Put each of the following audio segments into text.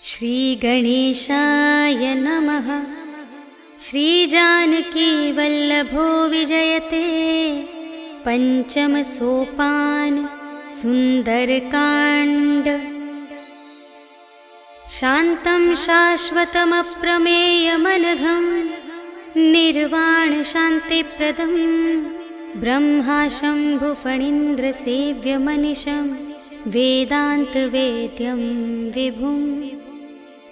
श्रीगणेशाय नमः। श्रीजानकीवल्लभो विजयते पंचम सोपान सुंदरकांड। शान्तं शाश्वतमप्रमेयमनघं निर्वाण शान्तिप्रदं ब्रह्मा शम्भुफणीन्द्रसेव्यमनिशं वेदान्तवेद्यं विभुं।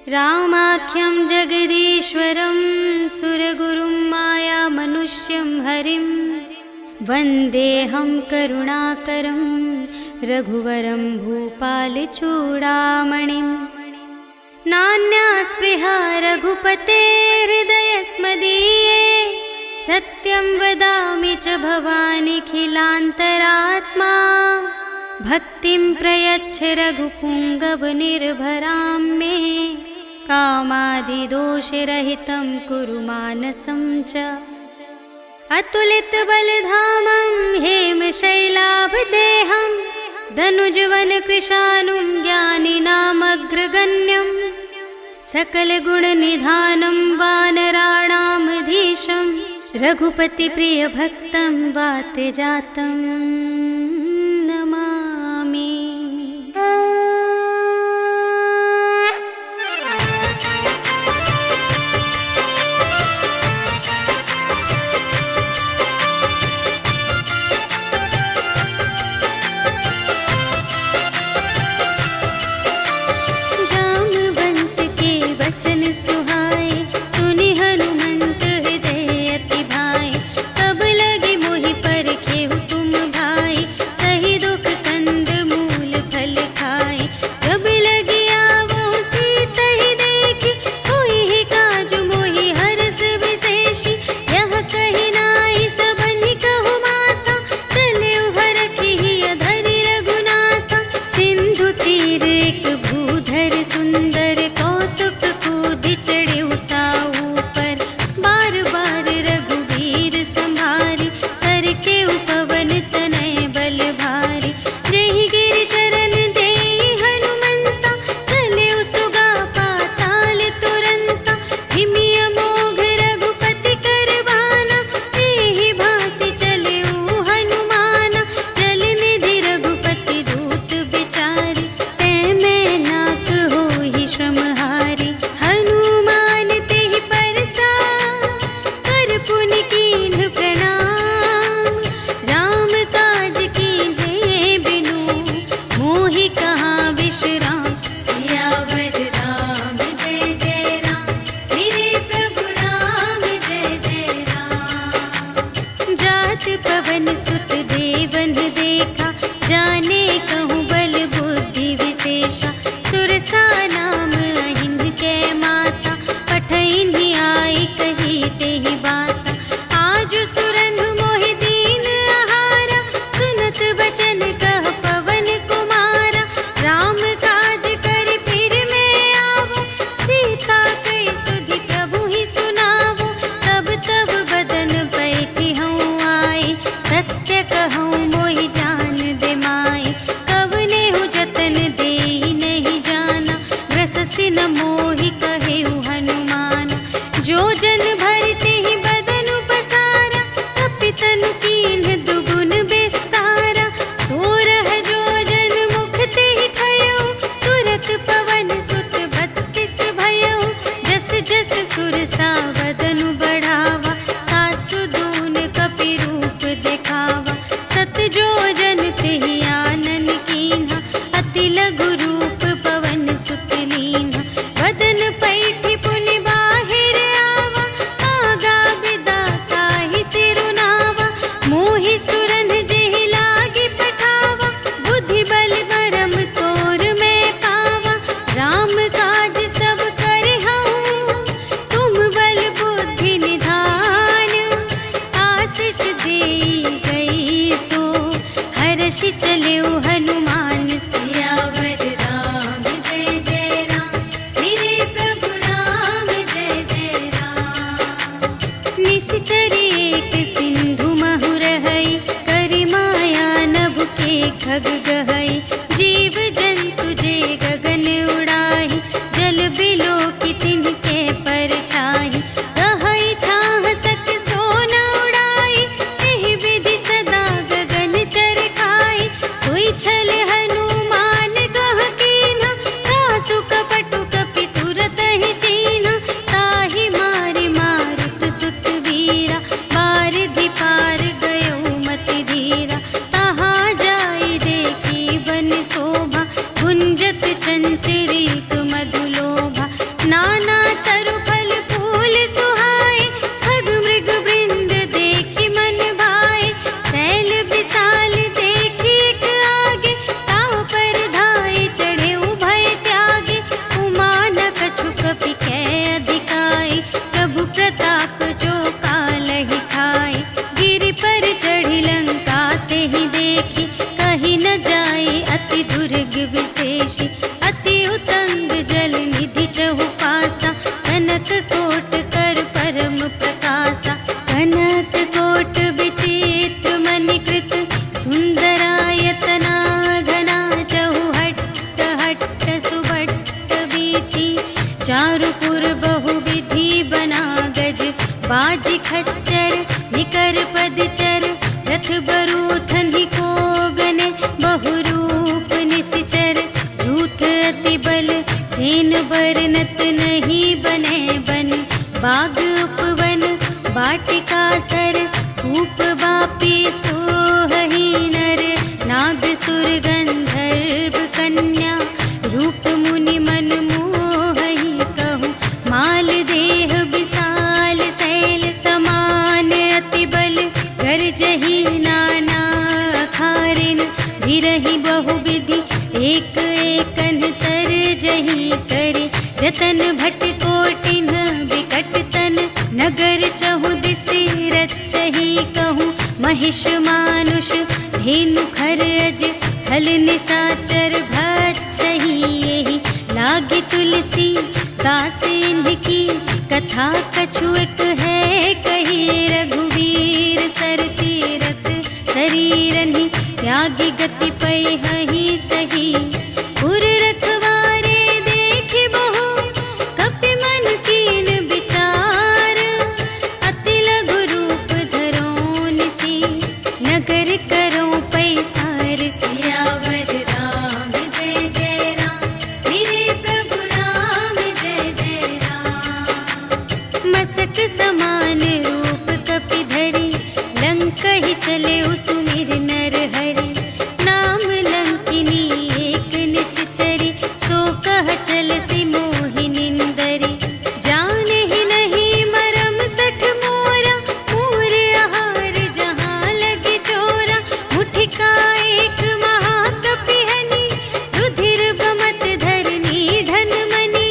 रामाख्यं जगदीश्वरं सुरगुरुं मायामनुष्यं हरिं वन्देऽहं करुणाकरं रघुवरं भूपालचूडामणिं। नान्या स्पृहा रघुपते हृदयस्मदीये सत्यं वदामि च भवानिखिलान्तरात्मा। भक्तिं प्रयच्छ रघुपुङ्गवनिर्भरां मे कामादिदोषरहितं कुरु मानसं च। अतुलितबलधामं हेमशैलाभदेहं धनुजवनकृशानुं ज्ञानिनामग्रगण्यं सकलगुणनिधानं वानराणामधीशं रघुपतिप्रियभक्तं वातजातं नमामि। जामवंत के वचन सुहाए सुनि हनुमंत हृदय अति भाए। तब लगे मोहि परखेहु तुम भाई सही दुख कंद मूल फल खाए। जब लगे आवो सीतहि देखि होई ही काजु मोहि हरष विशेषी। यह कहि नाई सबनि कहु माता चले हरखि अधरि रघुनाथा। सिंधु तीर एक भूधर सुंदर कौतुक कूदि चढ़े ताऊ पर। बार बार रघुवीर संभारी करके उपवन तनय बल भारी। जहि गिरि चरण देहि हनुमंता चले सुगा पाताल तुरंता। हिमि अमोघ रघुपति कर बाना एहि भांति चले हनुमाना। जल निधि रघुपति दूत बिचारी तै मैं नाक होहि श्रमहारी। हनुमान तेहि परसा कर पुनि कीन्ह प्रणाम। राम काज कीन्हे बिनु मोहि कहाँ विश्राम। सियावर राम जय जय राम मेरे प्रभु राम जय जय राम। जात पवन सुत देवन देखा जाने कहूँ बल बुद्धि विशेषा। सुरसा नाम अहिंद कै माता पठइन्हि आई कही तेहि बाता। आजु सुरनु मोहि दीन आहारा सुनत बचन कह पवन कुमारा। राम काज करि फिर मैं आवो सीता कहि सुधि प्रभु ही सुनावो। तब तब बदन बैठी हूँ आए सत्य कहूँ मोहि जान दे माए। कवने हूँ जतन देहि नहीं जाना जल निधि चहु पासा, कनक कोट कर परम प्रकाशा। कनक कोट विचित्र मणिकृत, सुंदरायतना घना चहु हट्ट हट्ट सुबट्ट बीती। चारुपुर बहुविधि बना गज, बाजी खच्चर निकर पदचर। रथ बरूथन ही को गने, बहुरूप निश्चर। झूठ अति बल सेन बरनत, नहीं बने बन बाग उपवन। वाटिका सर कूप बापी सोहहि नर, नाग सुर गंधर्व कन्या। रूप मुनि मन मोहहि कहूँ, माल देह विशाल शैल समान। अति बल गर्जहि नाना अखारिन, भिरहि बहुविधि एक एकन तरजहि करे। जतन भट कोटिन विकट तन, नगर चहु दिसि रचहि कहूँ। महिष मानुष धेनु खर अज, हल निसाचर भक्षहि एहि। लागी तुलसी दास इनकी, कथा कछु एक है कही। रघुवीर सर तीरथ शरीरहि, त्यागी गति पैहि सही। पुर रखवारे देखि बहु, कपि मन कीन विचार। अति लघु रूप धरो निसी, नगर करो पैसार। सियावर राम जय जय राम, मेरे प्रभु राम जय जय राम। मसक समान रूप कपि धरि, लंक ही चले सुमिर नर हरि। नाम लंकिनी एक निश्चरी, सो कह चलसि मोहि निंदरी। जाने ही नहीं मरम सठ मोरा, मोर आहार जहाँ लगे चोरा। मुठिका एक महाकपि हनि, रुधिर बमत धरनी धन मनि।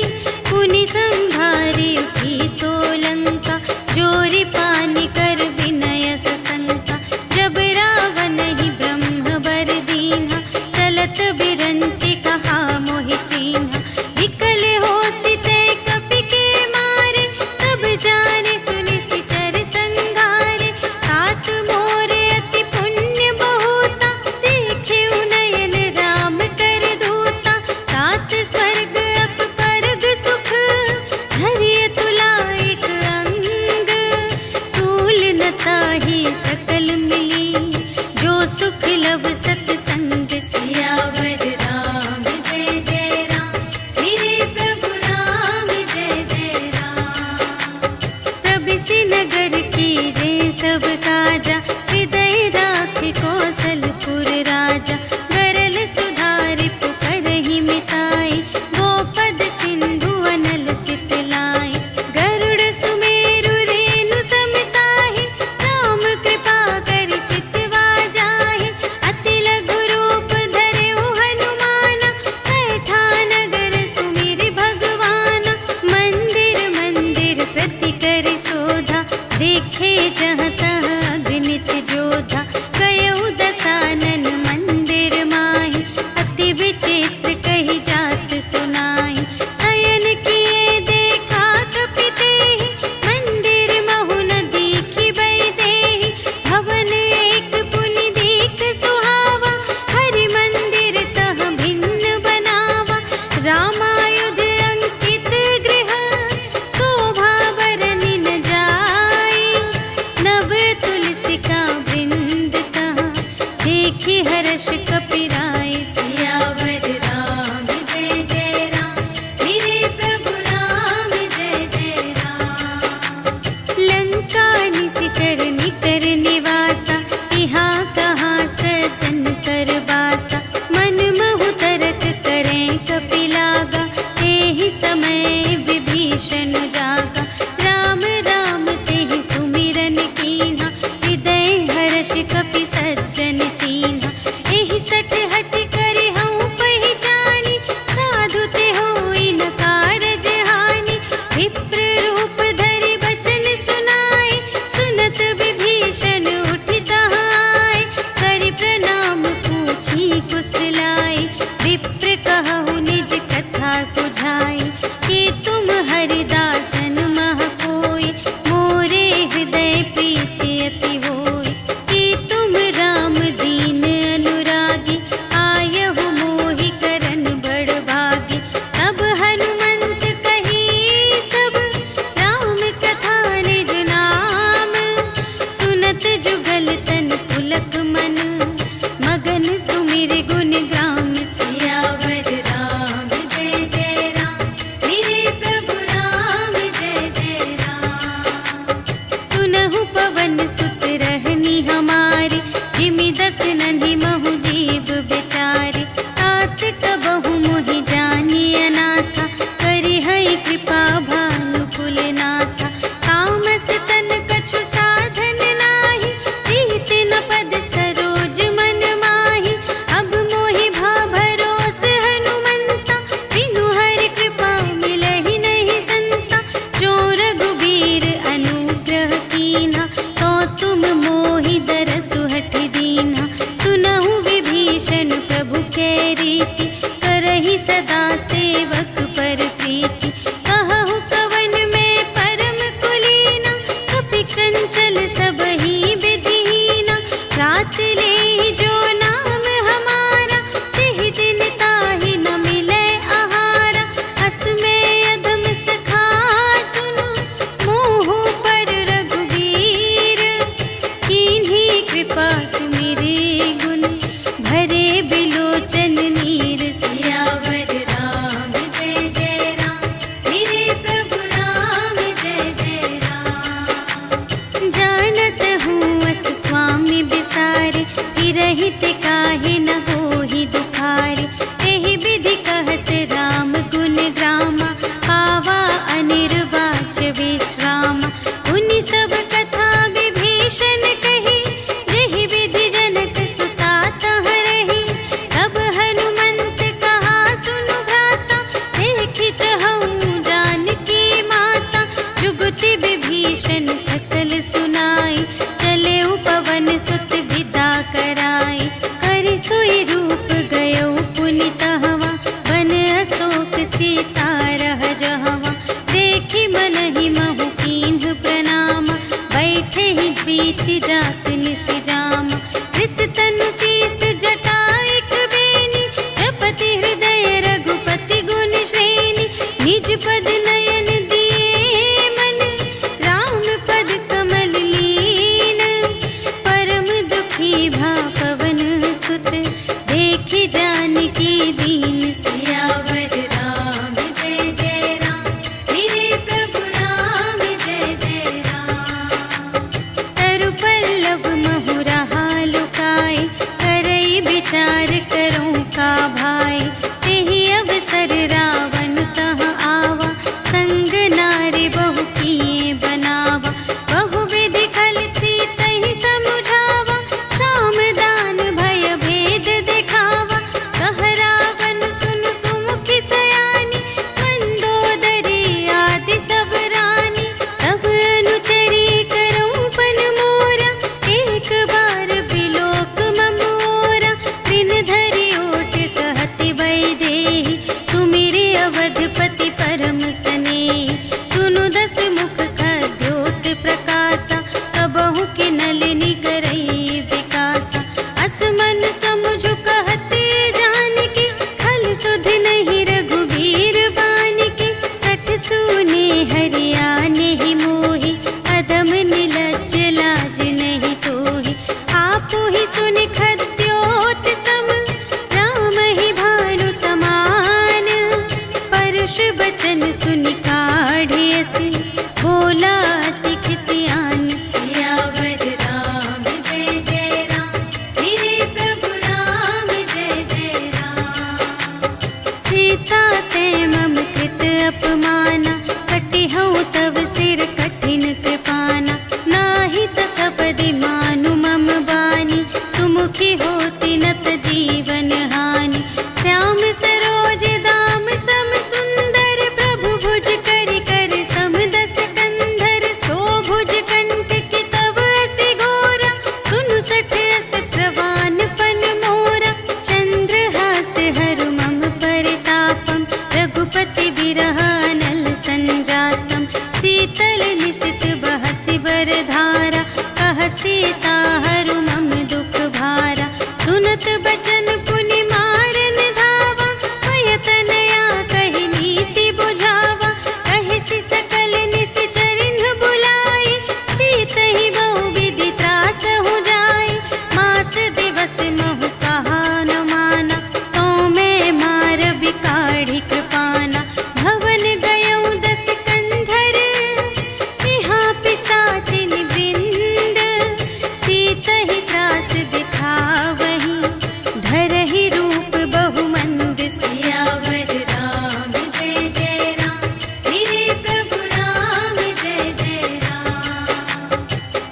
पुनि संभारी उठी सोलंका, जोरी पानी कर विनय सशंका। जब रावण ही ब्रह्म बर दीन्हा, चलत बिरंचि कहा मोहि चीन्हा। विकल हो बुझाई। कि तुम हरिदासन मह कोई, मोरे हृदय प्रीति अति होई। कि तुम राम दीन अनुरागी, आयहु मोहि करन बड़ भागी। तब हनुमंत कही सब, राम कथा निज नाम। सुनत जुगल तन पुलक मन, मगन सुमिर गुण ग्राम। सियावर राम जय जय राम, मेरे प्रभु राम जय जय राम। सुनहु पवन सुत रहनी हमारी, जिमि दस नन्हि महु जीव बेचारी। तात कबहु मोहि जानिय नाथा, करिहै कृपा भानु कुलनाथा। तामस तन कछु साधन नाही, प्रीति न पद सरोज मन माही। अब मोहि भा भरोस हनुमंता, बिनु हरि कृपा मिलहि नहीं संता। जो रघुबीर अनुग्रह कीन्हा, तो तुम मोहि दरसु हठि दीन्हा। सुनहु विभीषण प्रभु कै रीति, करहि सदा सेवक पर प्रीति। कहहु कवन में परम कुलीना, कपि चंचल सबहि विधिहीना। रात लेहि जो नाम हमारा, तेहि दिन ताहि न मिलै आहारा। अस में अधम सखा सुनु, मोहु पर रघुबीर। कीन्ही कृपा सुमिरि गुण, भरे बिलोचन नीर। सियावर राम जय जय राम, मेरे प्रभु राम जय जय राम। जानत हूँ अस स्वामी बिसारे, कि रहित काहे न होहि दुखारे। तेहि विधि कहत राम गुण ग्रामा, पावा अनिर्वाच विश्रामा। उनि सब कथा विभीषण कही, जेहि विधि जनक सुता तह रही। तब हनुमंत कहा सुनु भ्राता, देखि चहऊँ जानकी माता। जुगति विभीषण सकल सुनाई, चले पवन सुत विदा कराई। करि सोई रूप गयो पुनि तहवा, बन अशोक सीता रह जहवा। देखि मनहि महु कीन्ह प्रणामा, बैठे ही बीति जात निस जामा। कृस तनु शीस जटा एक बेनी, जपति हृदय रघुपति गुण श्रेणी। निज पद नयन दिए मन, राम पद कमल लीन। परम दुखी भा पवन सुत, देखि जानकी दीन। सियावर राम जय जय राम, मेरे प्रभु राम जय जय राम। तरु पल्लव महु रहा लुकाई, करई विचार करूँ का भाई। तेहि अवसर रावण तह आवा, संग नारी बहु किए बनावा। बहु विधि खल सीतहि समुझावा, साम दान भय भेद दिखावा। कह रावण सुन सुमुखि सयानी, मंदोदरी आदि सब रानी। तब अनुचरी करऊँ पन मोरा, एक बार बिलोक ममोरा। त्रिन धरि ओट कहति वैदेही, सुमिरि अवधपति परम स्नेही। सुनु दस मुख खद्योत प्रकाशा, कबहु कि नलिनी करई विकासा। अस मन समुझु कहते जानकी, खल सुध नहीं रघुबीर बानिकी। सठ सूने हरियाने ही मोहि, अधम निलज्ज लाज नहीं तोहि। आपु ही सुनि खद्योत सम, राम ही भानु समान। परुष बचन सुनि काढ़ियसि, बोला अति खिसियान। सियावर राम जय जय राम, मेरे प्रभु राम जय जय राम। सीता ते मम कृत अपमाना, कटिहउँ तव सिर कठिन कृपाना। नाही त सपदि मानु मम बानी, सुमुखी होति नत जीवन हानि। श्याम सरोज दाम सम सुंदर, प्रभु भुज करि कर सम विरह अनल संजातम। शीतल निशित बहसि बरधारा, कह सीता हरु मम दुख भारा। सुनत बचन पुनि मारन धावा, भय तनया कहि नीति बुझावा। कहि सकल निश्चरिन बुलाई, सीतहि बहु विधि त्रास हो जाई। मास दिवस महु कहा न माना, तो मैं मार बिकाढ़ी कृपाना। भवन गयौ दस कंधर, यहाँ पिशाचिन वृंद। सीतहि त्रास दिखावही, धरहि रूप बहुमंद। सियावर राम जय जय राम, मेरे प्रभु राम जय जय राम।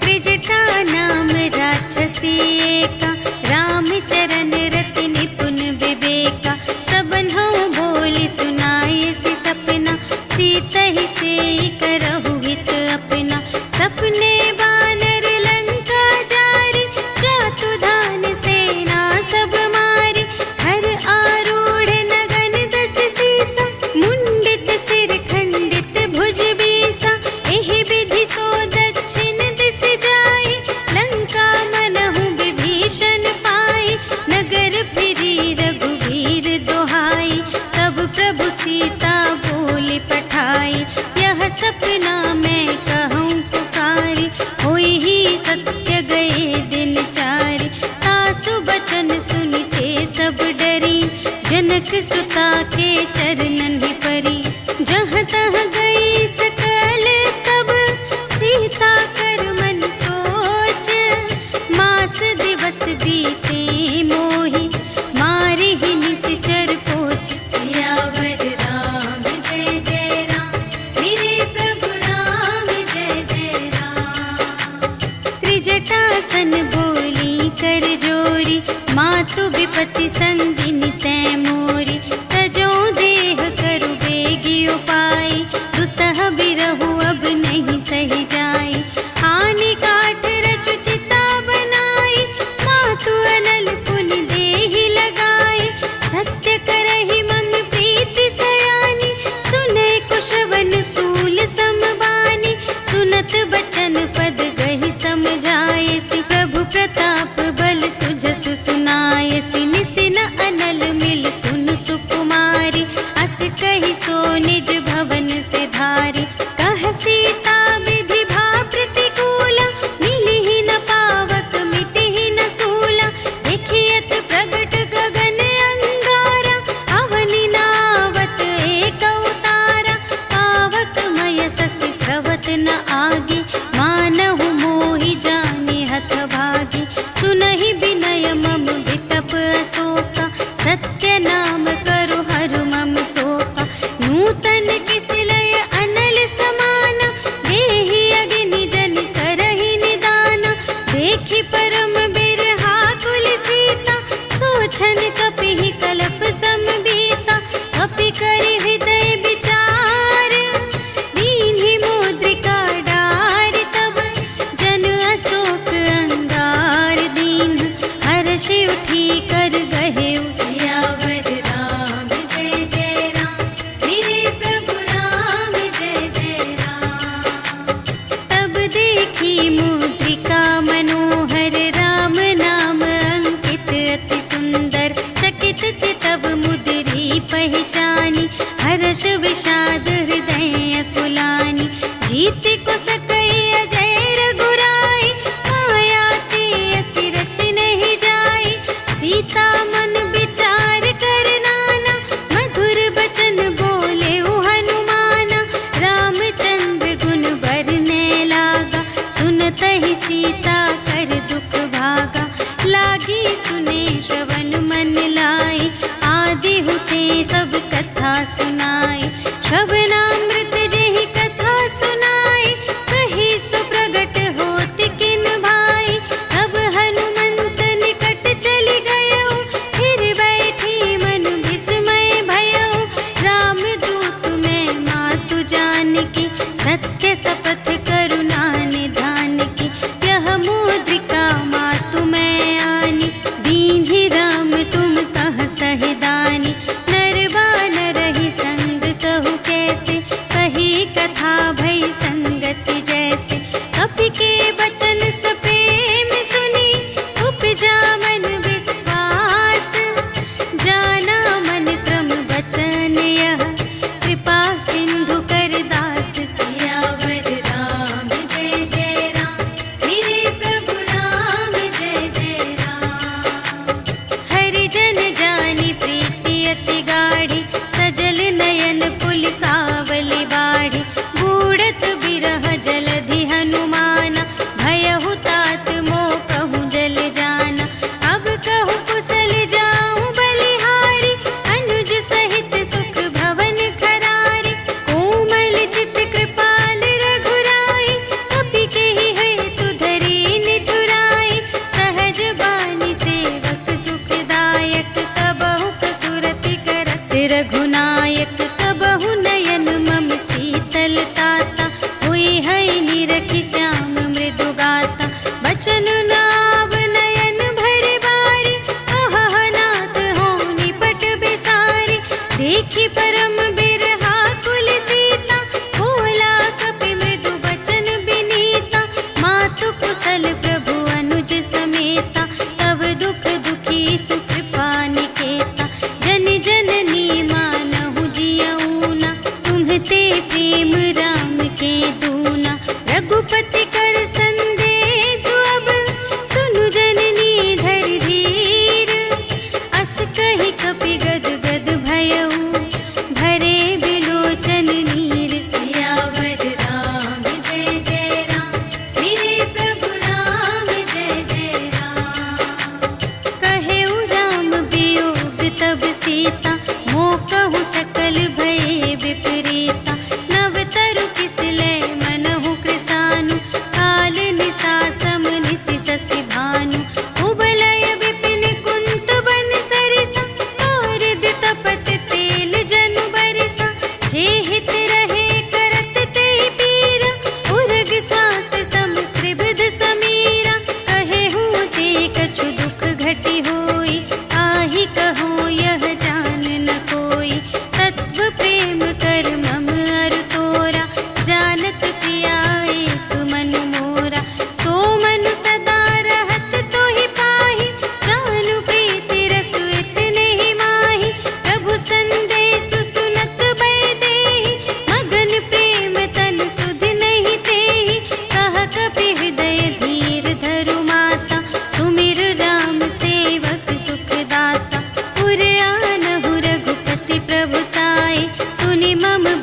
त्रिजटा नाम राक्षसी एका, रामचरण रति निपुण विवेका। सबन्हु बोली सुनाए सि सपना, सीतहि सेई करहु हित अपना। सपने बानर लंका जारी, जातु धान सेना सब मारी। हर आरूढ़ नगन दस सीसा, मुंडित सिर खंडित भुज बीसा। एहि विधि सो दक्षिण दिस जाई, लंका मनहु विभीषण पाई। नगर फिरी रघुवीर दोहाई, तब प्रभु सीता बोली पठाई। यह सपना मैं कहूँ पुकारी, होई ही सत्य गए दिन चारि। तासु बचन सुनिते सब डरी, जनक सुता के चरणन ही परी। जहाँ तहाँ गई सकल तब, सीता कर मन सोच। मास दिवस बीते मोहि, मारि ही निशिचर पोच। सियावर राम जय जय राम, मेरे प्रभु राम जय जय राम। त्रिजटासन बोली कर जोरी, मातु विपति संगिनी तै मोरी। तजो देह करु बेगी उपाई, दुसह बिरहु अब नहीं सही जाई। आनि काठ रचु चिता बनाई, मातु अनल पुनि देहि लगाई। सत्य करहि मम प्रीति सयानी, सुनै कुशवन सूल समबानी। सुनत बचन पद गहि समझायसि, प्रभु प्रताप बल सुजसु सुनायसि। निसिन अनल मिल सुन सुकुमारी, अस कहि सो निज भवन से धारी। कह सीता विधि भा प्रतिकूला, मिलिहि न पावक मिटिहि न सूला। देखियत प्रगट गगन अंगारा, अवनि नावत एक अवतारा। पावक मय ससि स्रवत न आगे, मानहु मोहि जानि हथ भागी। सुनहि विनय मम विटप अशोका, सत्य नाम करु हरु मम शोका। नूतन किसिलय अनल समाना, देहि अग्नि जन करहि निदाना। देखि परम बिरहा कुल सीता, सोछन कपिहि कलप समबीता। कपि करि हृदय विचार, दीन्हि मुद्रिका डारि। तब जन अशोक अंगार दीन, हर्षि उठी कर गहेउ। सियावर राम जय जय राम, मेरे प्रभु राम जय जय राम। तब देखी मुद्रिका मनोहर, राम नाम अंकित अति सुंदर। चकित चितव मुद्री पहचानी, हर्ष विषाद हृदय अकुलानी। जीत को सकई अजय रघुराई, माया ते असि रच नहीं जाई। सीता मन विचार कर नाना, मधुर बचन बोले हनुमाना। रामचंद्र गुण बरने लागा, सुनतहि सीता कर दुख भागा। लागी सुने श्रवण मन लाई, आदि हुते सब कथा सुनाई। श्रवणामृत जेहि कथा सुनाई, कही सो प्रगट होत किन भाई। तब हनुमंत निकट चली गयो, फिर बैठी मन विस्मय भयो। रामदूत मैं मातु जानकी, सत्य शपथ करुणा निधान की। यह मुद्रिका मातु मैं आनी, दीन्हि राम तुम कह सहिदानी। नर बानर ही संग कहु,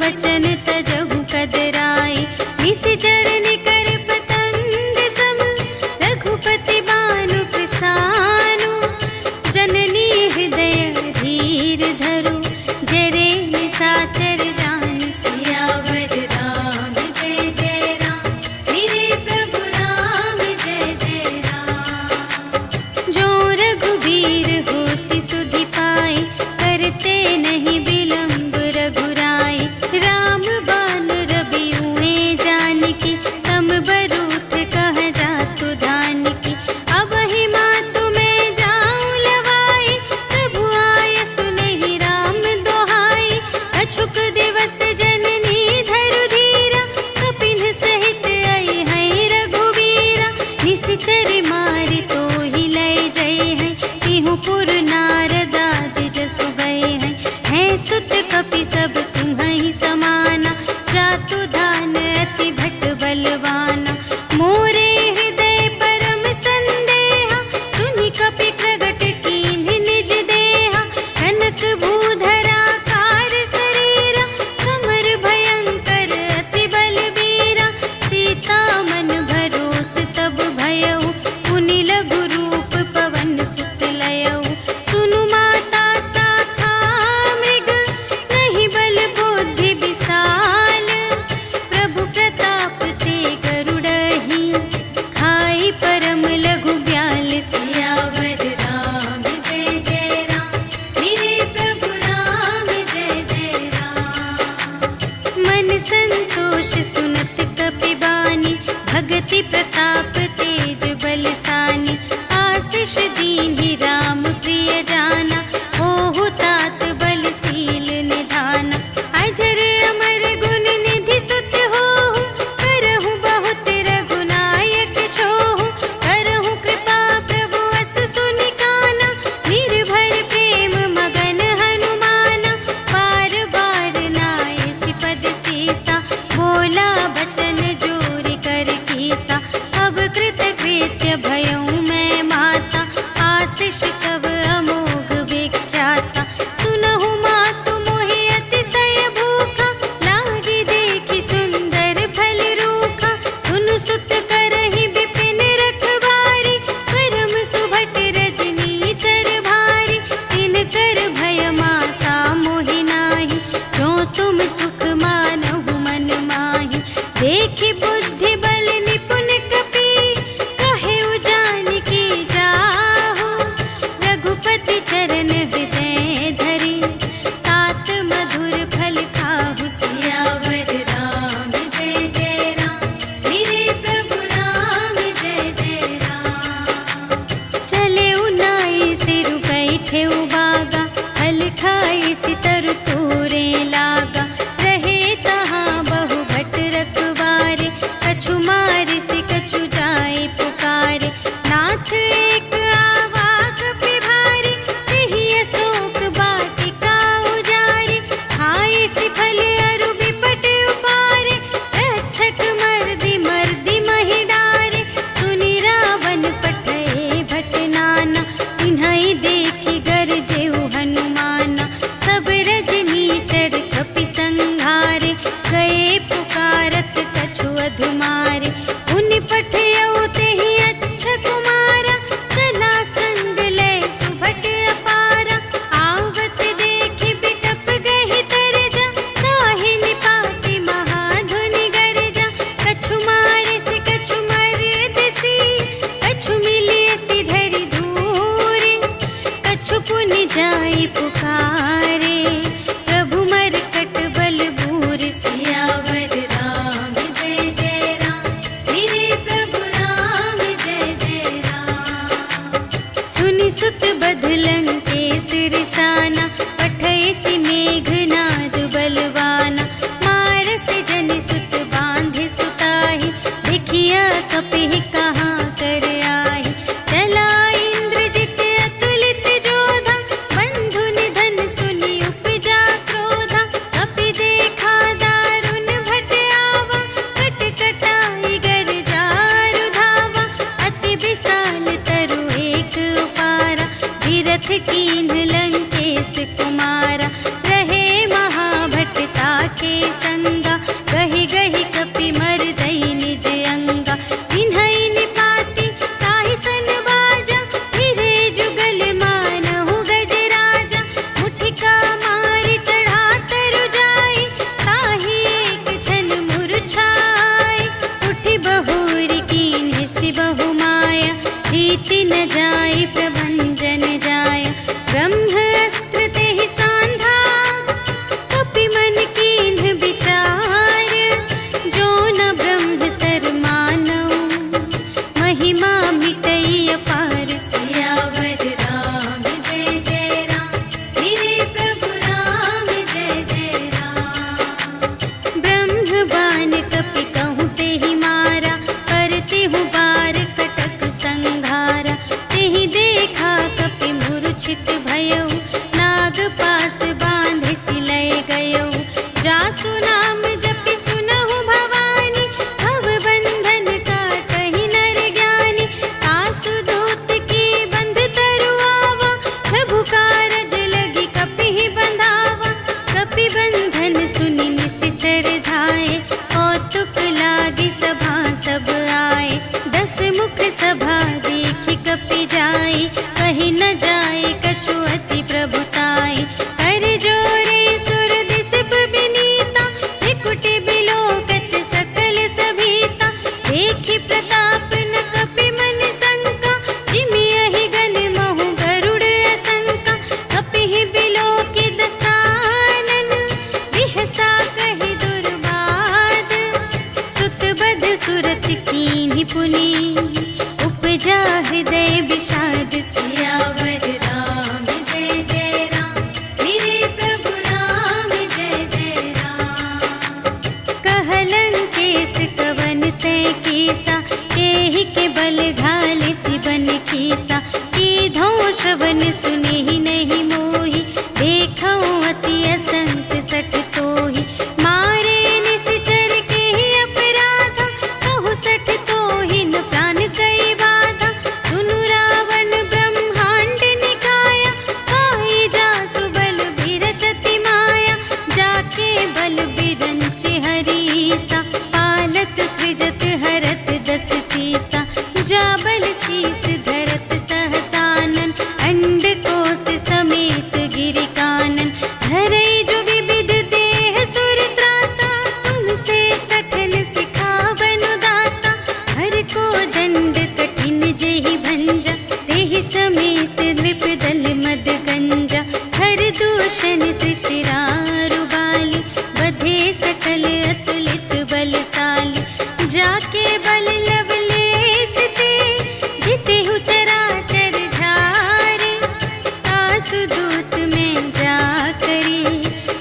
बचन तजहु कदराए। निशिचर निकर पतंग सम रघुपति बानु प्रसानु। जननी हृदय धीर धरु जरे निशाचर जान। सियावर राम जय जय राम, मेरे प्रभु राम जय जय राम। जो रघुबीर होति सुधि पाए, करते नहीं विलंब रघुराई। राम बान रबियुए जानकी, तम बरूथ कह जातु धानकी। अब ही मातु मैं जाऊं लवाई, प्रभु आय सुनहि राम दोहाई। अछुक दिवस जननी धरु धीरा, कपिन सहित आई है रघुबीरा। निशिचर मारि तोहि लय जय है, तिहु पुर नारद आदि जसु गए हैं। है सुत कपि सब तुम्हि समाना, जातु धान अति भट बलवाना। मोरे हृदय परम संदेहा, सुनि कपि प्रगट कीन्ह निज देहा। कनक भूधरा कार शरीरा, समर भयंकर अति बलबीरा। सीता मन भरोस तब भयउ, पुनि लघु रूप पवन सुत लयउ। सुनु माता शाखा मृग, नहीं बल बुद्धि विशाल। प्रभु प्रताप ते गरुड़हि, खाई परम लघु ब्याल। सियावर राम जय जय राम, मेरे प्रभु राम जय जय राम। मन संतोष सुनत कपि बानी, भगति प्रताप तेज बलसानी। आशीष दीन्हि राम प्रिय जाना, ओहु तात बलशील निधाना। अजर अमर गुण निधि सुत होहु, करहु बहुत रघुनायक छोहु। करहु कृपा प्रभु अस सुनि काना, निर्भर प्रेम मगन हनुमाना। बार बार नाय सिपद सीसा, बोला बचन जोरि कर कीसा। अब कृत संगा, गहि गहि कपि मरदई निज अंगा। इन्हई निपाति ताहि सन बाजा, फिरे जुगल मानहु गजराजा। मुठिका मारि चढ़ा तरु जाई, ताहि एक छन मुरझाई। उठि बहुरी कीन्ह सि बहु माया, जीति न जाई प्रभंजन जाया। ब्रह्म अस्त्र तेहि सांधा, कपि मन कीन्ह विचार। जो न ब्रह्म सर मानऊ, महिमा मिटई अपार। सियावर राम जय जय राम, मेरे प्रभु राम जय जय राम। ब्रह्म बाण कपि कहूँ तेहि मारा, करते हूँ बार कटक संघारा। तेहि देखा कपि मूर्छित भयउ, नाग पास बांधे सिलय गयउ। जासु नाम जपि सुनहु भवानी, भव बंधन काटहि नर ज्ञानी। तासु दूत की बंध तरु आवा, प्रभु कारज लगी कपि बंधावा। कपि बंधन सुनि निश्चर धाये, कौतुक लागी सभा सब आए। 10 मुख सभा देखि कपि जाई, कहि न जाए कछु अति प्रभुताई। कर जोरे सुर दिसप बिनीता, त्रिकुटि बिलोकत सकल सभीता। देखि प्रताप न कपि मन शंका, जिमियहि गन महु गरुड़ असंका। कपिहि बिलोकि दसानन, बिहसा कहि दुर्बाद। सुत बध सुरत कीन्हि पुनि, उपजा हृदय विषाद। सियावर राम जय जय राम, मेरे प्रभु राम जय जय राम। कहलन केस कवन तै कीसा, एहि के बल घाल सिबन कीसा। कीधौं श्रवण सुनेहि नहीं मोहि, देखौं अति असंत सठ तोहि। मारे निश्चर केहि अपराधा, कहु सठ तोहि न प्राण कई बाधा। सुनु रावण ब्रह्मांड निकाया, पाई जासु बल बिरचति माया। जाके बल बिरंचि हरीसा, पालत सृजत हरत 10 सीसा। जा बल शीस धरत सहसानन, अंड कोश समेत गिरि कानन। धरई जो विविध देह सुर त्राता, तुमसे सठन सिखावनु दाता। हर को दंड कठिन जेहि भंजा, तेहि समेत नृप दल मद गंजा। हर दूषण त्रिशिरारु बाली, बधे सकल अतुलित बलशाली। जाके बल लवलेश ते, जितेहु चराचर झारे। तासु दूत में जा करी,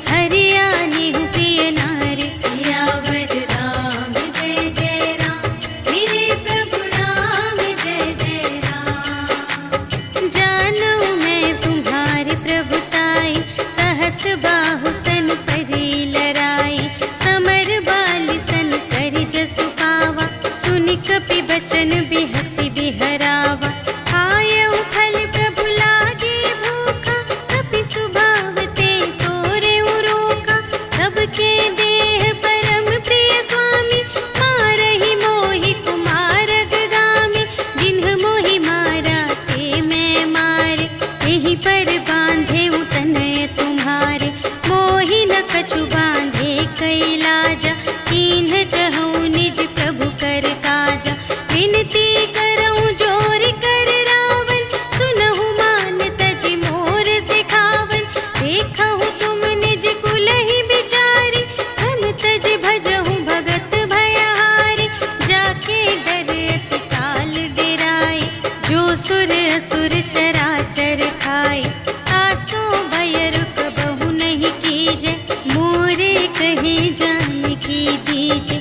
हरियानेहु प्रिय नारी। सियावर राम जय जय राम, मेरे प्रभु राम जय जय राम। जानू मैं तुम्हारे प्रभुताई, सहस बाहु सन परी लराई। समर बाली सन करि जसु पावा, सुनि कपि बचन बिहसि बिहरावा। खायउ फल प्रभु लागे भूखा, कपि सुभाव ते तोरेउ रोका। सबके देह परम प्रिय स्वामी, मारहि मोहि कुमार अगगामी। जिन्ह मोहि मारा ते मैं मारे, एहि पर बांधे तनय तुम्हारे। मोहि न कछु बांधे कैलाजा, कीन्ह चहु निज प्रभु कर काजा। विनती करऊं जोर कर रावण, सुनहु मान तजि मोर सिखावन। देखहु तुम निज कुलहि बिचारी, धन तजि भजहु भगत भयहारी। जाके डर अति काल डेराए, जो सुर असुर चराचर खाए। आसो भय रुक बहु नहीं कीजे, मोरे कहे जान की दीजे।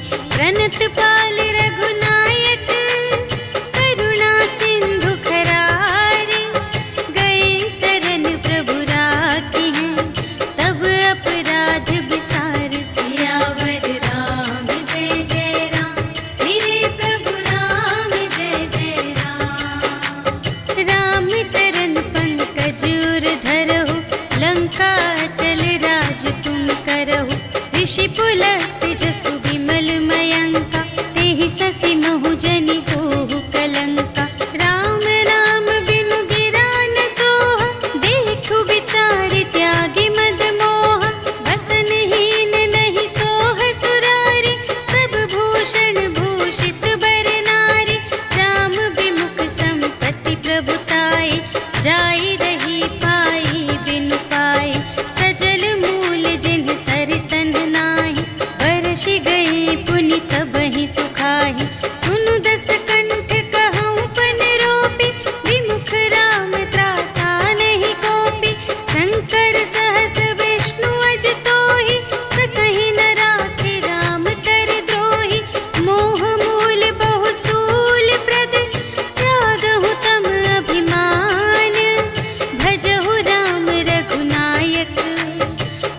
हस्त जसु विमल मयंका, तेहि ससि महु जनि होहु कलंका। राम नाम बिनु गिरा न सोहा, देखु विचार त्यागी मद मोहा। बसनहीन नहीं सोह सुरारी, सब भूषण भूषित बर नारी। राम विमुख संपत्ति प्रभुताई, जाई रही पाई बिनु पाई। सजल मूल जिन्ह सर तन नाही, बरषि गई पुनि तबहि सुखाहि। सुनु दस कंठ कहऊँ पन रोपी, विमुख राम त्राता नहीं कोपी। शंकर सहस विष्णु अज तोहि, सकहि न राखि राम कर द्रोही। मोह मूल बहु सूल प्रद, त्यागहु तम अभिमान। भजहु राम रघुनायक,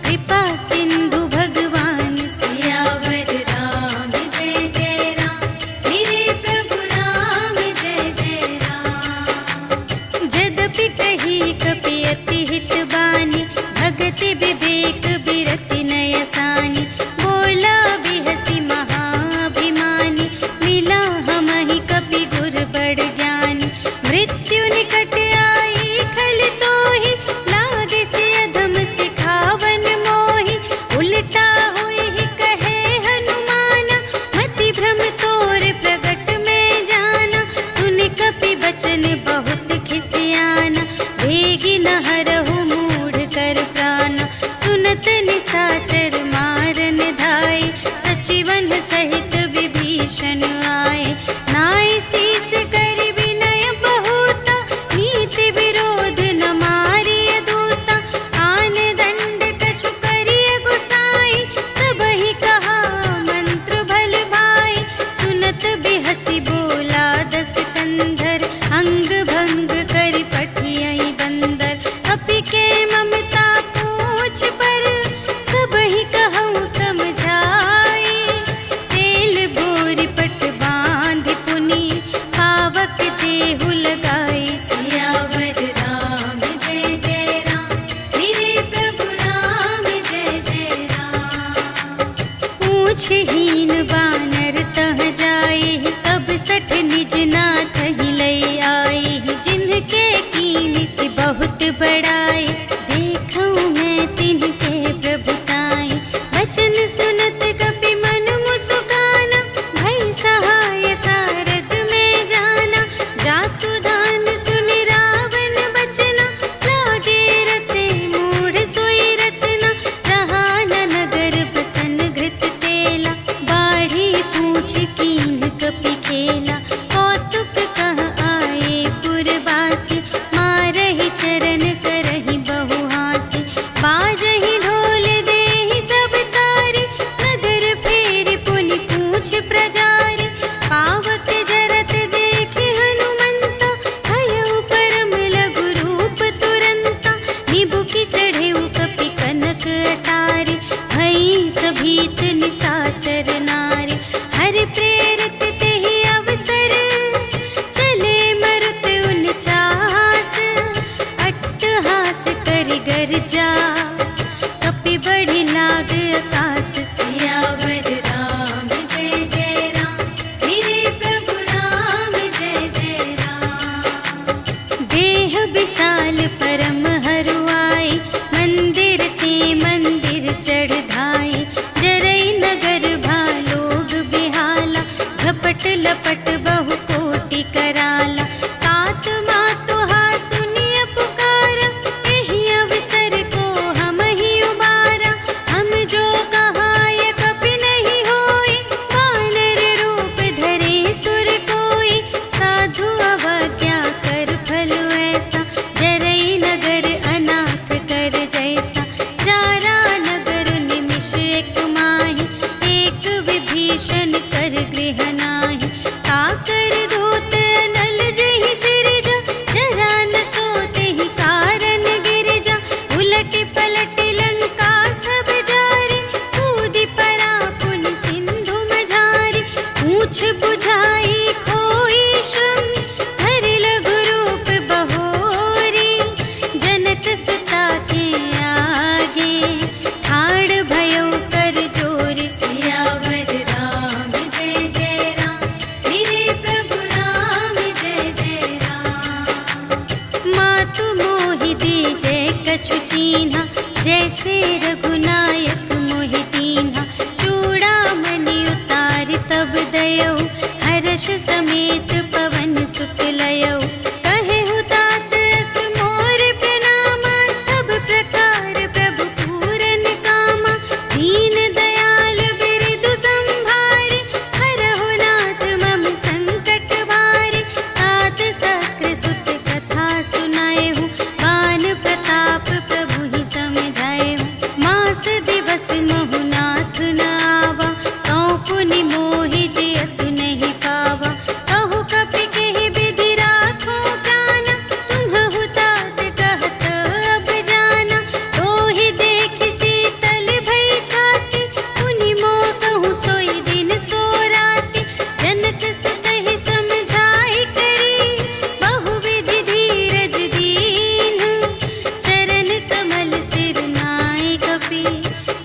कृपा सिंधु भगवान। सियावर राम जय जय राम, मेरे प्रभु राम जय जय राम। जदपि कही कपि अति हित बानी, भगति विवेक बिरति नय सानी। बोला बिहसि महाभिमानी, मिला हमहि कपि गुर बड़ ज्ञानी। मृत्यु निकट आई खल तोहि, लागे से अधम सिखावन मोहि। उलटा होई कहे हनुमाना, मति भ्रम तोर प्रगट में जाना। सुन कपि बचन बहुत खिसियाना, वेगी न हरहु मूढ़ कर प्राणा। सुनत निसाचर मारन धाय, सचिवन सहित विभीषण आए। नाय शीस कर विनय बहुता, नीति विरोध न मारिय दूता। आन दंड कछु करिय गुसाई, सबहि कहा मंत्र भल भाई। सुनत बिहसि बोला दस कंधर, अंग भंग करि पठियहि बंदर। अपि के ममता पूछ पर, सबहि कहऊँ समझाई। तेल बोरि पट बाँधि पुनि, पावक देहु लगाई। सियावर राम जय जय राम, मेरे प्रभु राम जय जय राम। पूछहीन बानर तह जाई, तब सठ निज नाथ ही लई आई। जिनके कीन्हि बहुत बड़ाई, देखऊँ मैं तिनके प्रभुताई। बचन सुनत कपि मन मुसुकाना, भई सहाय सारथ में जाना। जातु दान सुनि रावण बचना, लागे रचे मूढ़ सोई रचना। रहा न नगर बसन घृत तेला, बाढ़ी पूछ कीन्ह कपि खेला। कौतुक सुनहु सोई दिन सो राति, जनक सुतहि समझाई करी, बहुविधि धीरज दीन्ह, चरण कमल सिर नाय कपि,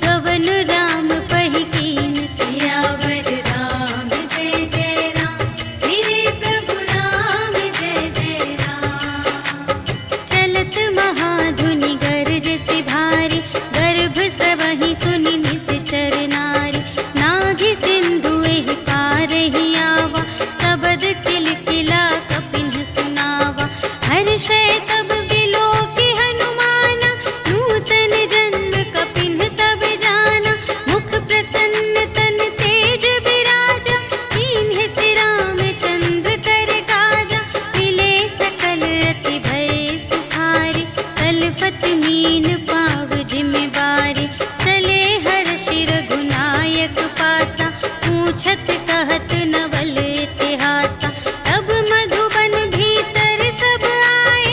गवन राम पहि कीन। सियावर राम जय जय राम, मेरे प्रभु राम जय जय राम। चलत महाधुनि गरज सि भारी, गर्भ स्रवहि सुनि निश्चर नारी, नाघि सिंधु एहि पारहि आवा, सबद किलकिला कपिन्ह सुनावा। हर्षै तब बिलोकि हनुमाना, नूतन जन्म कपिन्ह तब जाना। मुख प्रसन्न तन तेज बिराजा, कीन्ह सि रामचंद्र कर काजा। मिले सकल अति भय सुखारी, तलफत मीन पाव जिमि बारी। चले हर्षि रघुनायक पासा, पूछत कहत नवल इतिहासा। तब मधुबन भीतर सब आए,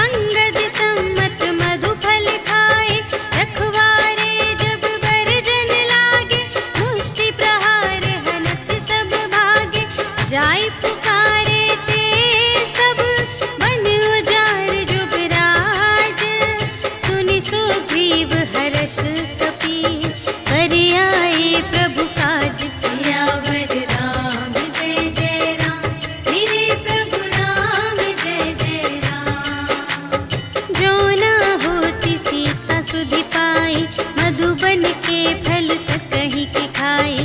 अंगद सम्मत मधु फल खाए। रखवारे जब बरजन लागे, मुष्टि प्रहार हनत सब भागे। जाय पुकारे ते सब, बन उजाड़ जुबराज। सुनि सुग्रीव हर्ष कपि, कर आए प्रभु काज। सियावर राम जय जय राम, मेरे प्रभु राम जय जय राम। जो न होति सीता सुधि पाई, मधुबन के फल सकहि के खाई।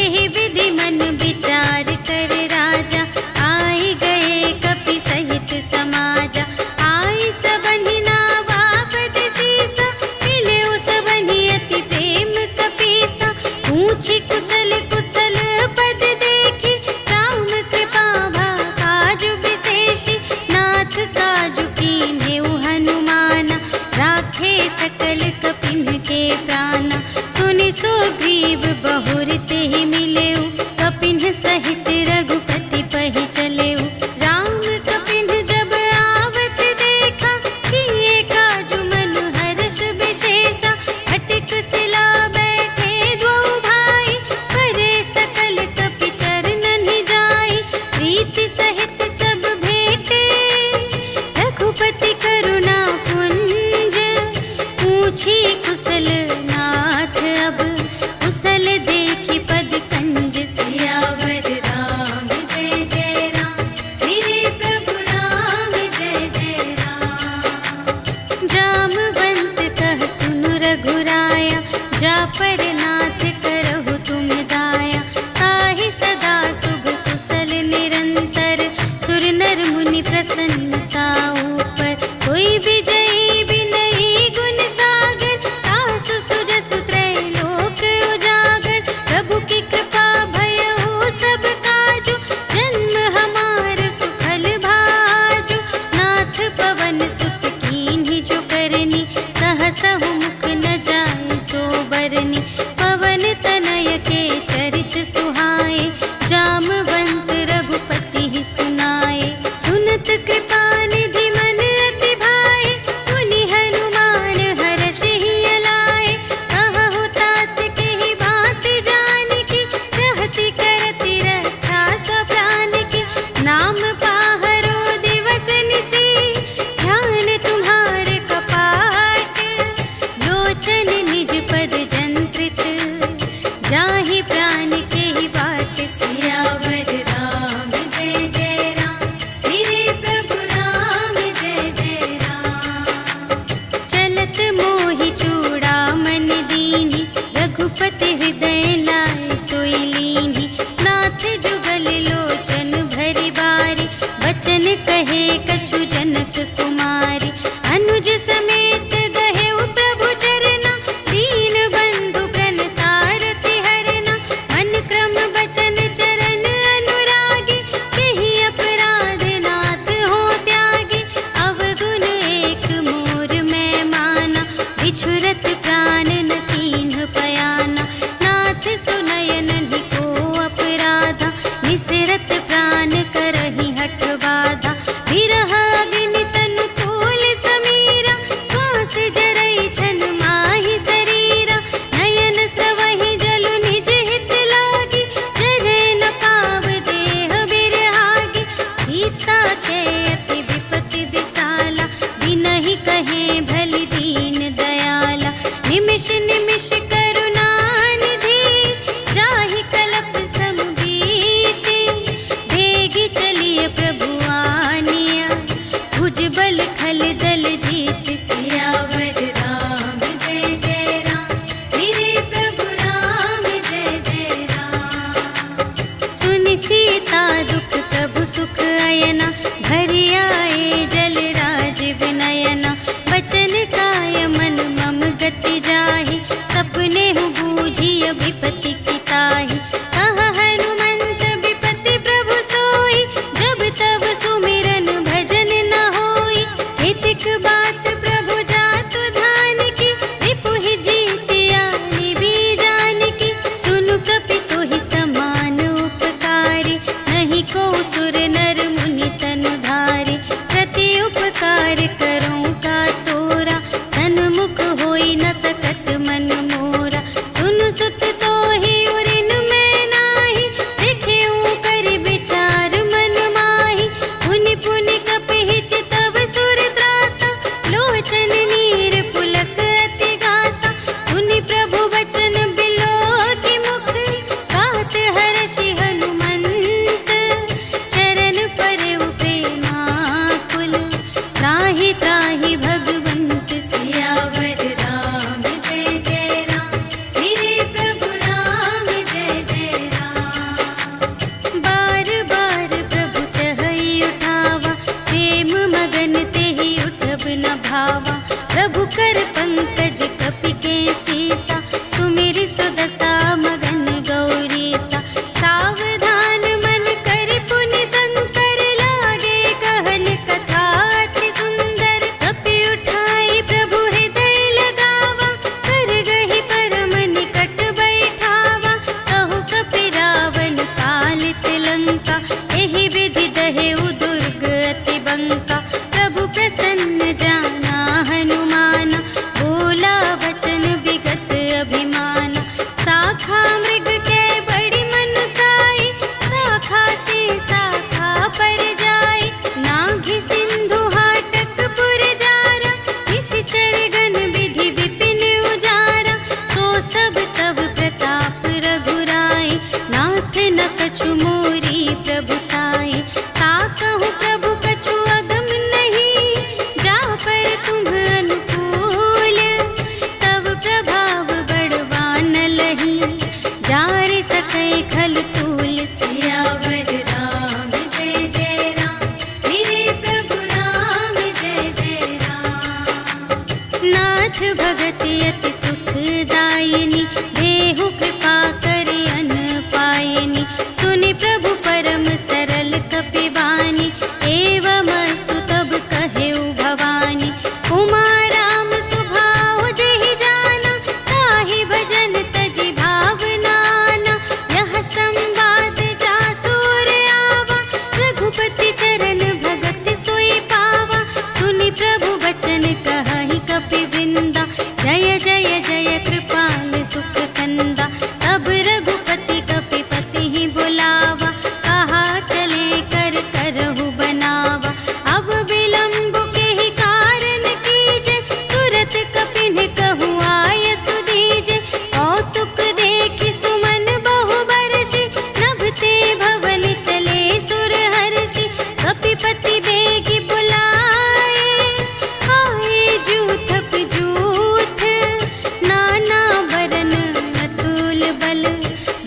एहि विधि मन विचार कर राजा, आए गए कपि सहित समाजा। आई सबहि नावा पद सीसा, मिले सबहि अति प्रेम कपीसा। पूछी कुशल कुशल पद देखी, राम कृपा भा काजु विशेषी। नाथ काजु कीन्हेउ हनुमाना, राखे सकल कपिन्ह के प्राणा। सुनि सुग्रीव बहुर तेहि मिलेउ, कपिन्ह सहित रघुपति पहि चलेउ। राम कपिन्ह जब आवत देखा, किए काजु मनु हर्ष विशेषा। फटिक सिला बैठे द्वौ भाई, करे सकल कपि चरणनि जाई। प्रीति सहित सब भेटे, रघुपति करुणा पुंज। पूछी कुशल नाथ अब, कुशल देखि पद कंज। सियावर राम जय जय राम, मेरे प्रभु राम जय जय राम। जामवंत कह सुनु रघुराया, जा पर नाथ करहु तुम दाया। ताहि सदा शुभ कुशल निरंतर, सुर नर मुनि प्रसन्नता ऊपर। कोई विजयी विनयी गुण सागर, तासु सुजसु त्रैलोक उजागर। प्रभु की कृपा भयउ सब काजु, जन्म हमार सुफल भाजु। नाथ पवन सुत कीन्हि जो करनी, सहसहु मुख न जाय सो बरनी। पवन तनय के चरित सुहाए, जामवंत रघुपति ही सुनाए। सुनत कृपा निधि मन अति भाए, मुनि हनुमान हर्षि लाए। कहु तात केहि बात जानकी, रहति करति रक्षा स्वप्रान की। नाम पाहरो दिवस निसी, ध्यान तुम्हारे कपाट। लोचन निज पद जंत्रित, जाहि प्राण केहि बाट। सियावर राम जय जय राम, मेरे प्रभु राम जय जय राम। चलत मोहि चूड़ामणि दीन्हि, रघुपति हृदय लाय सोई लीन्हि। नाथ जुगल लोचन भरि बारी, बचन कहे कछु जनक कुमारी। अनुज समेत गहेउ प्रभु चरना, दीन बंधु प्रणतारति हरना। मन कै खल तूल। सियावर राम जय जय राम, मेरे प्रभु राम जय जय राम। नाथ भगति अति सुखदायिनी, देहु कृपा करि अन्न पायिनी। सुनि प्रभु परम सरल कपिवानी, एवमस्तु तब कहेउ भवानी। उमा राम सुभाव जेहि जाना, ताहि भजन तजि भावनाना। यह संवाद जासुर आवा, रघुपति चरण भगत सोई पावा। सुनि प्रभु वचन कहहि कपिवृंदा, जय जय जय कृपाल सुख कंदा। तब रघुपति कपिपति ही बुलावा, कहा चले कर करहु बनावा। अब विलंब के ही कारण कीजे, तुरत कपिन कहु आय सुदीजे। कौतुक देखि सुमन बहु बरषि, नभते भवन चले सुर हर्षि। कपिपति बेगी बुलाए, आए जूथप जूथ। नाना बरन अतुल बल,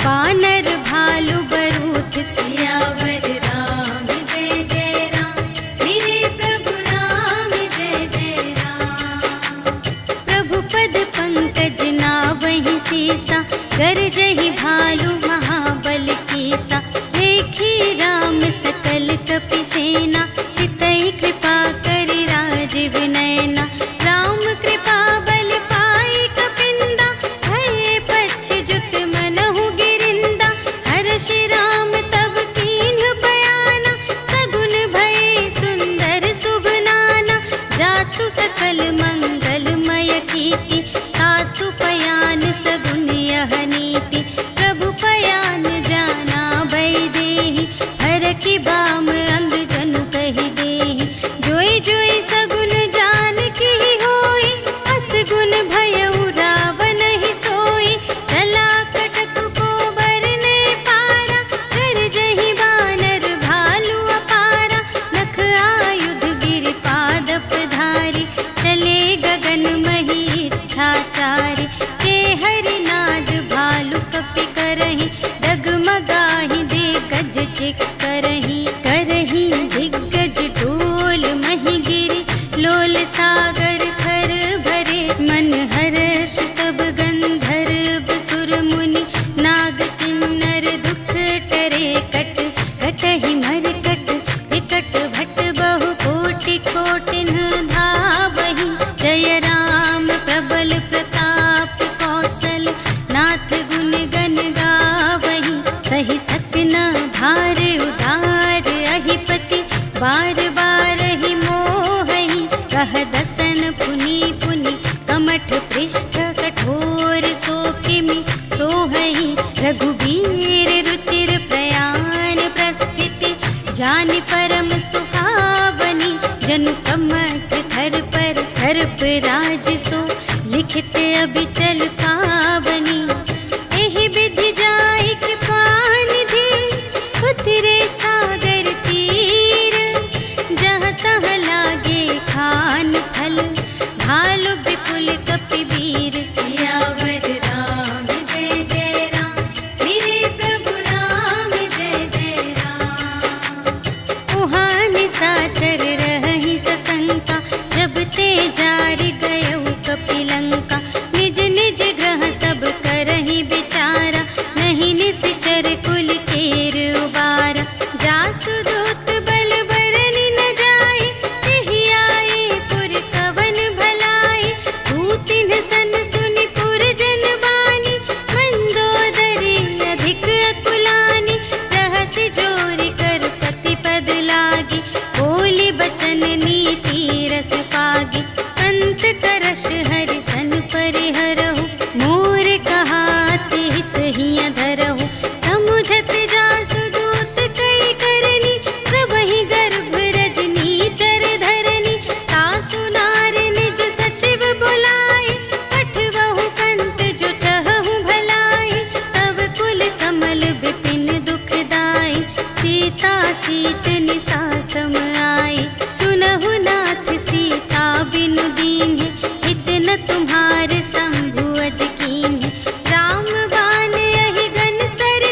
बानर भालु बरूथ। सियावर राम जय जय राम, मेरे प्रभु राम जय जय राम। प्रभु पद पंकज नावहि सीसा, गरजहि भालु महाबल कीसा। देखी राम सकल कपि सेना, चितई कृपा करि राजीव नयना। राम कृपा बल पाई कपिंदा, भये पच्छ जुत मनहु गिरिंदा। हर्षि राम तब कीन्ह बयाना, सगुन भये सुंदर शुभ नाना। जासु सकल मंगलमय कीर्ति, तासु पयान सगुन यह नीति। प्रभु पयान जाना भय देहि, हरखि बाम अंग जनु कहि देहि। जोई जोई सगुन जानकी होई, असगुन भयउ रावण ही सोई। चला कटक को बरने पारा, गरजहि बानर भालु अपारा। नख आयुध गिरि पादप धारी, चले गगन मही इच्छाचारी। के हरिनाद भालु कपि करहि, डगमगाहि दे गज चिक करहि। करहि दिग्गज डोल महि गिरि, लोल सागर खर भरे। मन हर्ष सब गंधर्व सुर मुनि, नाग किन्नर दुख टरे। कट कटहि मरकट विकट भट, बहु कोटि कोटिन धावहि। जय राम प्रबल प्रताप कौशल, नाथ गुण गण गावहि। सहि सकना भार उदार अहिपति, बार बार ही मोहहि। कह दसन पुनि पुनि, कमठ पृष्ठ कठोर सो किमि सोहहि। रघुबीर रुचिर प्रयाण प्रस्थिति, जानि परम सुहावनी। जनु कमठ धर पर सर्प राज सो, लिखित अबिचल पावनी। एहि विधि जाई कृपा निधि, उतरे सागर तीर। जहाँ तहाँ लागे खान फल, भालु विपुल कपिवीर। सियावर राम जय जय राम, मेरे प्रभु राम जय जय राम। उहाँ निशाचर रहहि सशंका, जब ते जारि गयउ कपिलंका। निज निज ग्रह सब करहि विचारा, नहीं निश्चर कुल केर उबारा। जासु दूत बल बरनि न जाय, तेहि आए पुर कवन भलाई। दूतिन सन सुनि पुर जन बानी, मंदोदरी अधिक अकुलानी। रहसि जोरि कर पति पद लागी, बोली बचन नीति रस पागी। अंत करश हरि सन परिहरहु, मोर कहाति हित हिय धरहु। समुझत जासु दूत कई करनी, सबहि गर्भ रजनी चर धरनी। तासु नार निज सचिव बुलाए, पठवहु कंत जो चहहु भलाई। तब कुल कमल विपिन दुखदाई, सीता सीत निसा सम आई। सुनहु नाथ सीता बिनु दीन्हि, हित न तुम्हारे शंभु अज कीन्हि। राम बाण यहि गन सर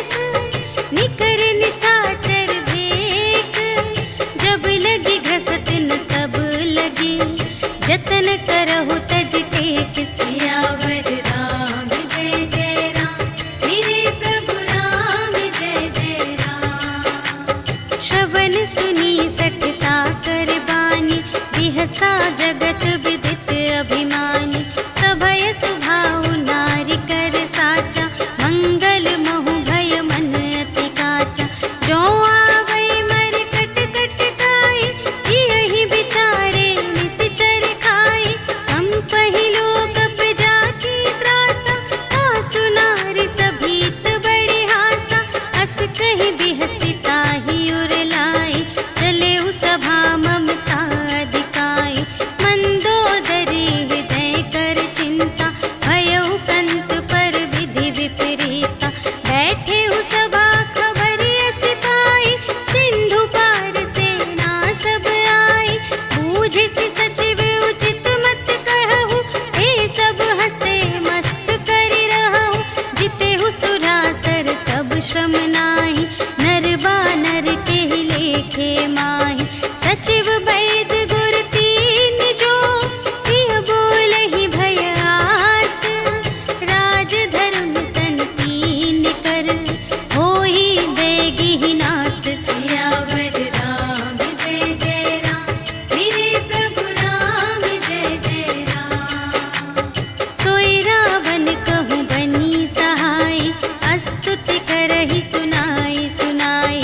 कही सुनाई सुनाई,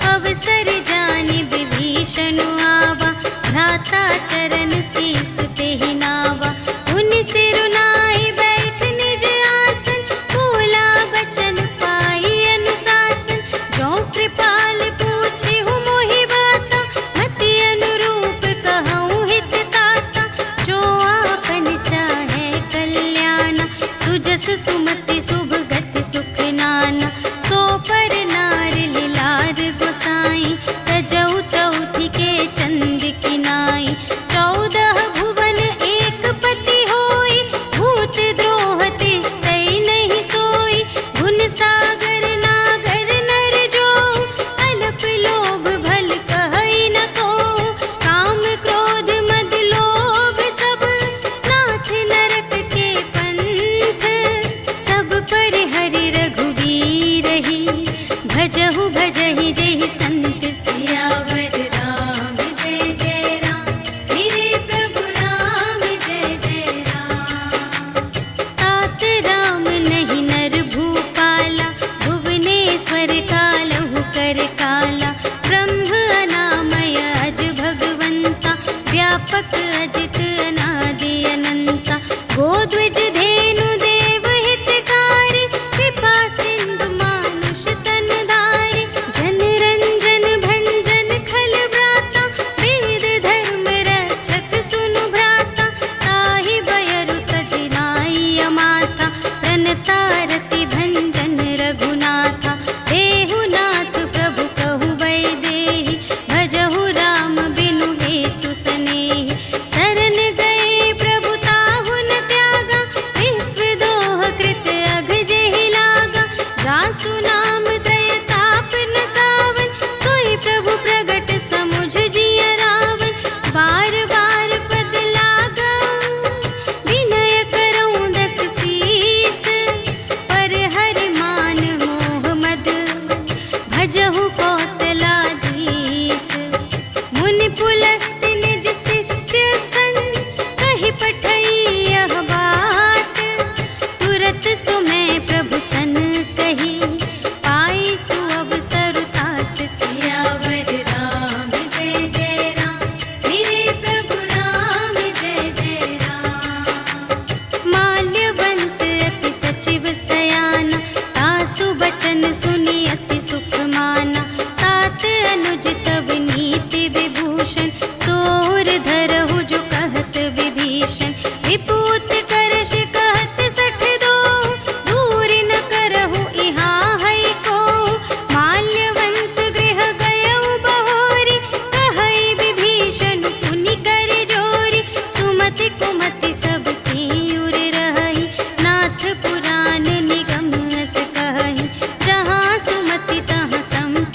अवसर जानि विभीषण आवा, भ्राता चरण शीस तेहि नावा। उन सिरुनाई बैठ निज आसन, बोला बचन पाई अनुशासन। जो कृपाल पूछे हूँ मोहि बाता, मति अनुरूप कहूँ हित ताता। जो आपन चाहे कल्याण, सुजस सुमति शुभ गति सुख नाना। सो पर नार लिलार गोसाई, तजौ चौथी के चंद की नाई। 14 भुवन एक पति होई, भूत द्रोह तिष्ठै नहीं सोई। गुण सागर नागर नर जो, अल्प लोभ भल कहै न को। काम क्रोध मद लोभ सब, नाथ नरक के पंथ। सब पर हरि रघुवीर ही, भजहु भजहि जेहि संत। सियावर राम जय जय राम, मेरे प्रभु राम जय जय राम। तात राम नहीं नर भूपाला, भुवनेश्वर कालहु कर काला। ब्रह्म अनामय अज भगवंता, व्यापक अजित अनादि अनंता। गोध्वज धेनु देव हितकारी, कृपा सिंधु मानुष तन धारी। जन रंजन भंजन खल व्राता, वेद धर्म रक्षक सुनु भ्राता। ताहि बयरु तजि नाई अमाता, प्रणतारति भंजन रघुनाथा। देहुनाथ प्रभु कहु वैदेही, भजहु राम बिनु हेतु सनेही। शरण गए प्रभु ताहु न त्यागा, विश्व दोह कृत अघ जेहि लागा। जासु नाम दय ताप न सावन, सोई प्रभु प्रगट समुझ जिय रावण। बार बार पद लागा, विनय करऊँ दस शीस। पर हरि मान मोह मद, भजहु कौशलाधीश। मुनि पुलस्त्य निज शिष्य संग, कहि पठई यह बात। तुरत सुमय प्रभु सन कही, पाई सुअवसर तात। सियावर राम जय जय राम, मेरे प्रभु राम जय जय राम। माल्यवंत अति सचिव सयाना, तासु बचन सुनि अति सुख माना। तात अनुज तब नीति विभूषण, सोर धरहु जो कहत विभीषण। विपूत करश कहत 62, दूर न करहु इहाँ है को। माल्यवंत गृह गयउ बहोरी, कहै विभीषण पुनि कर जोरी। सुमति कुमति सब की उर रहहि, नाथ पुराण निगम अस कहहि। जहाँ सुमति तहाँ संपत्ति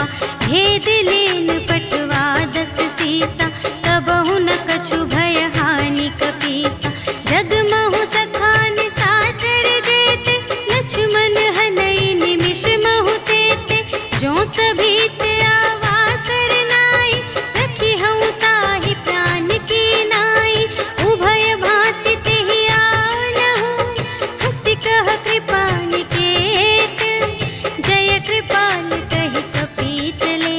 आवा। भेद लेन पटवा 10 सीसा, तबहु न कछु भय हानि कपीसा। जगमहु सखान साचर जेते, लक्ष्मण हनई निमिष महु तेते। जो सभी ते आवा सरनाई, रखी हूँ ताहि प्राण की नाई। उभय भांति तेहि आनहु, हंसि कह कृपा निकेत। जय कृपाल कहि कपी चले,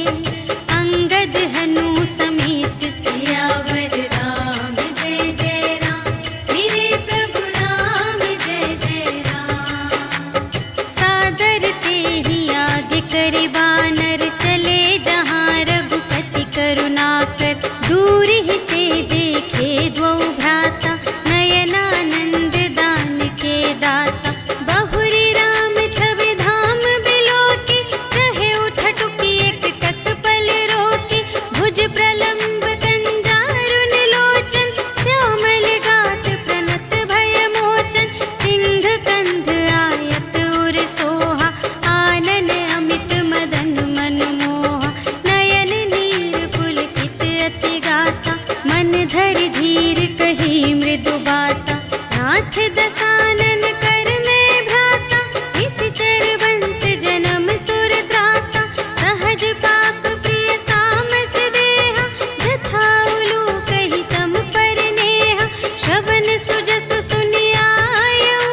अंगद हनु समेत। सियावर राम जय जय राम, मेरे प्रभु राम जय जय राम। सादर तेहि आगे करे बानर, चले जहाँ रघुपति करुणाकर। दूर ही ते देखे द्वौ भ्राता, नयनानंद दान के दाता। बहुरी राम छवि धाम बिलोके, कहे उठटुकी एक तत्पल रोके। भुज प्रलंब कंजारुन लोचन, श्यामल गात प्रणत भय मोचन। सिंह कंध आयत उर सोहा, आनन अमित मदन मनमोहा। नयन नीर पुलकित अति गाता, मन धरि धीर कही मृदु बाता। नाथ दसानन कर में भ्राता, निश्चर वंश जन्म सुर त्राता। सहज पाप प्रिय तामस देहा, जथा उलूक ही तम पर नेहा। श्रवण सुजसु सुनि आयऊ,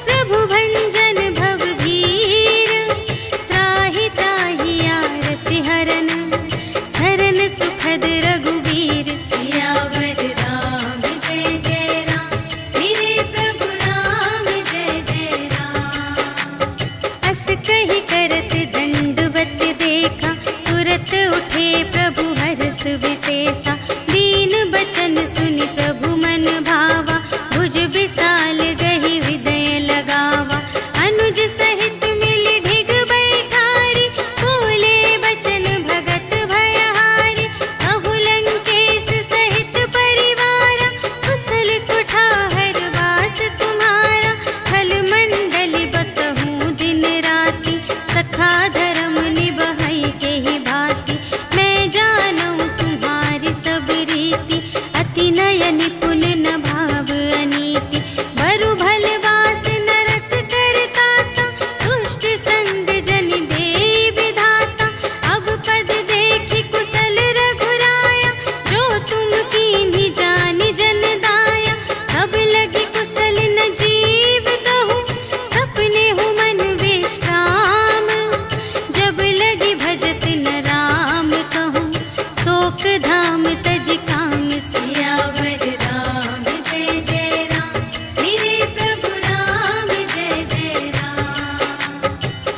प्रभु भंजन भव भीर। त्राहि त्राहि आरति हरन, सरन सुखद रघुवीर। सियावर राम जय जय राम, मेरे प्रभु राम जय जय राम। अस कहि करत दंडवत देखा, तुरत उठे प्रभु हर्ष विशेषा। दीन बचन सुनि प्रभु मन भावा, भुज विशाल गहि हृदय लगावा। अनुज सहित मिलि ढिग बैठारी, बोले बचन भगत भयहारी। कहु लंकेश सहित परिवारा, कुशल कुठार वास तुम्हारा। खल मंडल बसहु दिन राति, सखा धर्म निबहै केहि भांति। मैं जानऊँ तुम्हारी सब रीति, अति नय निपुण न भाव अनीति। बरु भल वास नरक करताता, दुष्ट संग जन देई विधाता। अब पद देखि कुशल रघुराया, जो तुम कीन्ही जानि जन दाया। अब लगी कुशल न जीव कहूँ, सपने हूँ मन विश्राम। जब लगी भजत न राम कहूँ, शोक धाम तज काम। सियावर राम जय जय राम, मेरे प्रभु राम जय जय राम।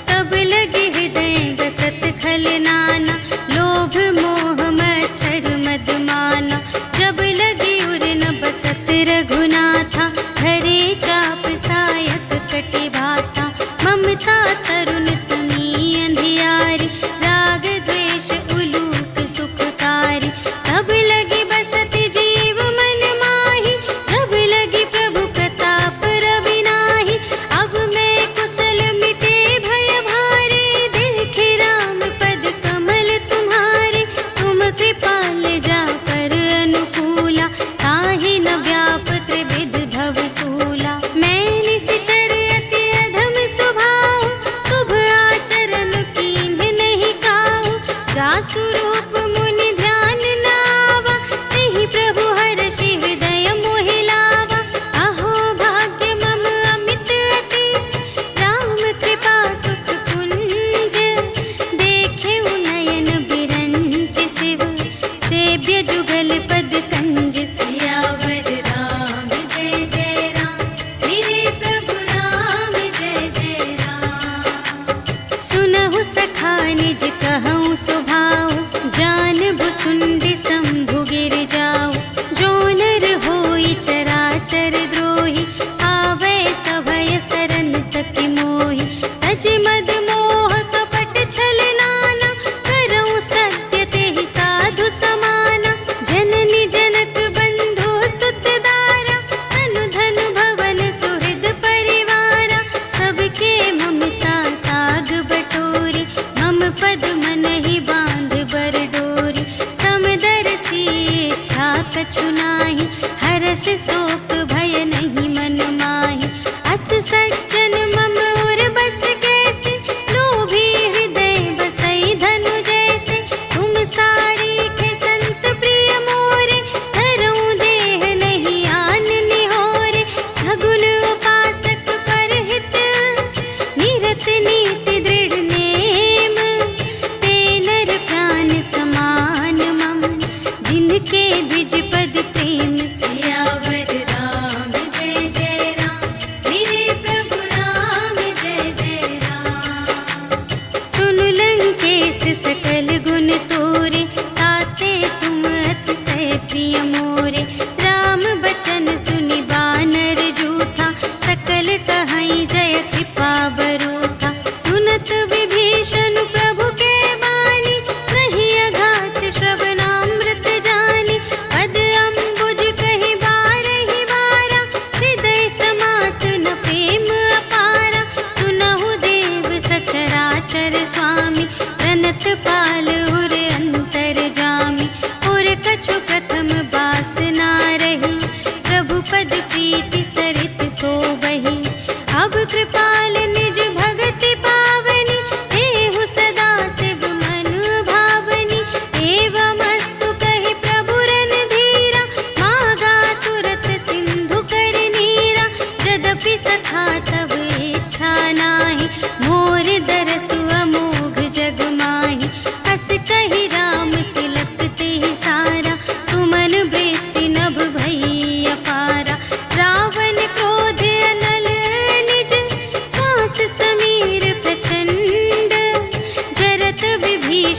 तब लगे हृदय गसत खल नाना, लोभ मोह मच्छर मद माना। जब लगी उर न बसत रघुनाथा, धरे चाप सायक कटि भाता। ममता तरुण तुमी अंधियारी, राग द्वेष उलूक सुखकारी। तब लगी बसत जीव मन माही, जब लगी प्रभु प्रताप रवि नाही। अब मैं कुशल मिटे भय भारे, देखे राम पद कमल तुम्हारे। तुम कृपाल जा कर अनुकूला, ताहि न व्याप त्रिविध भव सूला। मैं निश्चर अति अधम स्वभाव, शुभ आचरण कीन्ह नहीं काहू। जासु रूप मुनि ध्यान न आवा, तेहि प्रभु हर्षि हृदय मोहि लावा। अहो भाग्य मम अमित अति, राम कृपा सुख कुंज। देखे नयन बिरंच शिव, सेव्य जुगल पद कंज। सियावर राम जय जय राम, मेरे प्रभु राम जय जय राम। सुनहु सखा निज कहऊँ स्वभाव,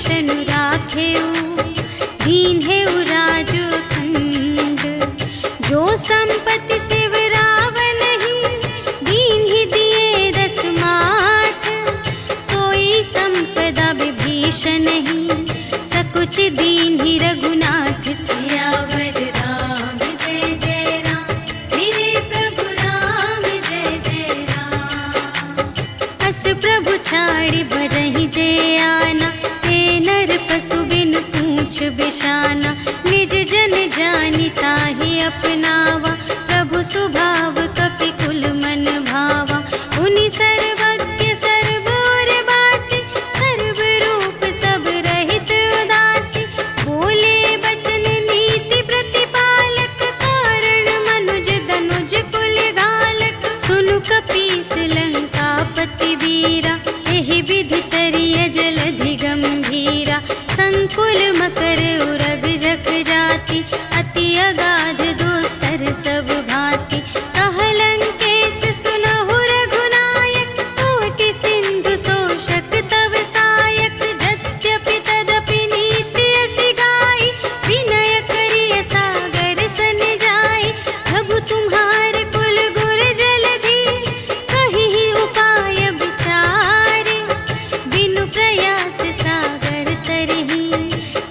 विभीषण राखेऊ, दीन है राज अखंड। जो संपत्ति शिव रावण ही, दीन ही दिए 10 माथ। सोई संपदा विभीषण ही, सकुच दीन ही रघुनाथ। सियावर राम जय जय राम, मेरे प्रभु राम जय जय राम। अस प्रभु छाड़ी भरहि जय आना, ते नर पशु बिन पूछ बिशाना। निज जन जानि ताहि अपनावा, प्रभु स्वभाव कपि कुल मन भावा। उनि सर्वज्ञ सर्व और बासी, सर्व रूप सब रहित उदासी। बोले बचन नीति प्रतिपालक, कारण मनुज धनुज कुल घालक। सुनु कपीस लंकापति वीरा, एहि विधि तरिय जलधि गंभीरा। संकुल मकर उरग जख जाति, अति अगाध दोस्तर सब भांति। कह लंकेश सुनहु रघुनायक, कोटि सिंधु शोषक तव सायक। यद्यपि तदपि नीति असि गाई, विनय करिय सागर सन जाई। प्रभु तुम्हार कुल गुर जलधि, कहिहि उपाय विचारे। बिनु प्रयास सागर तरहि,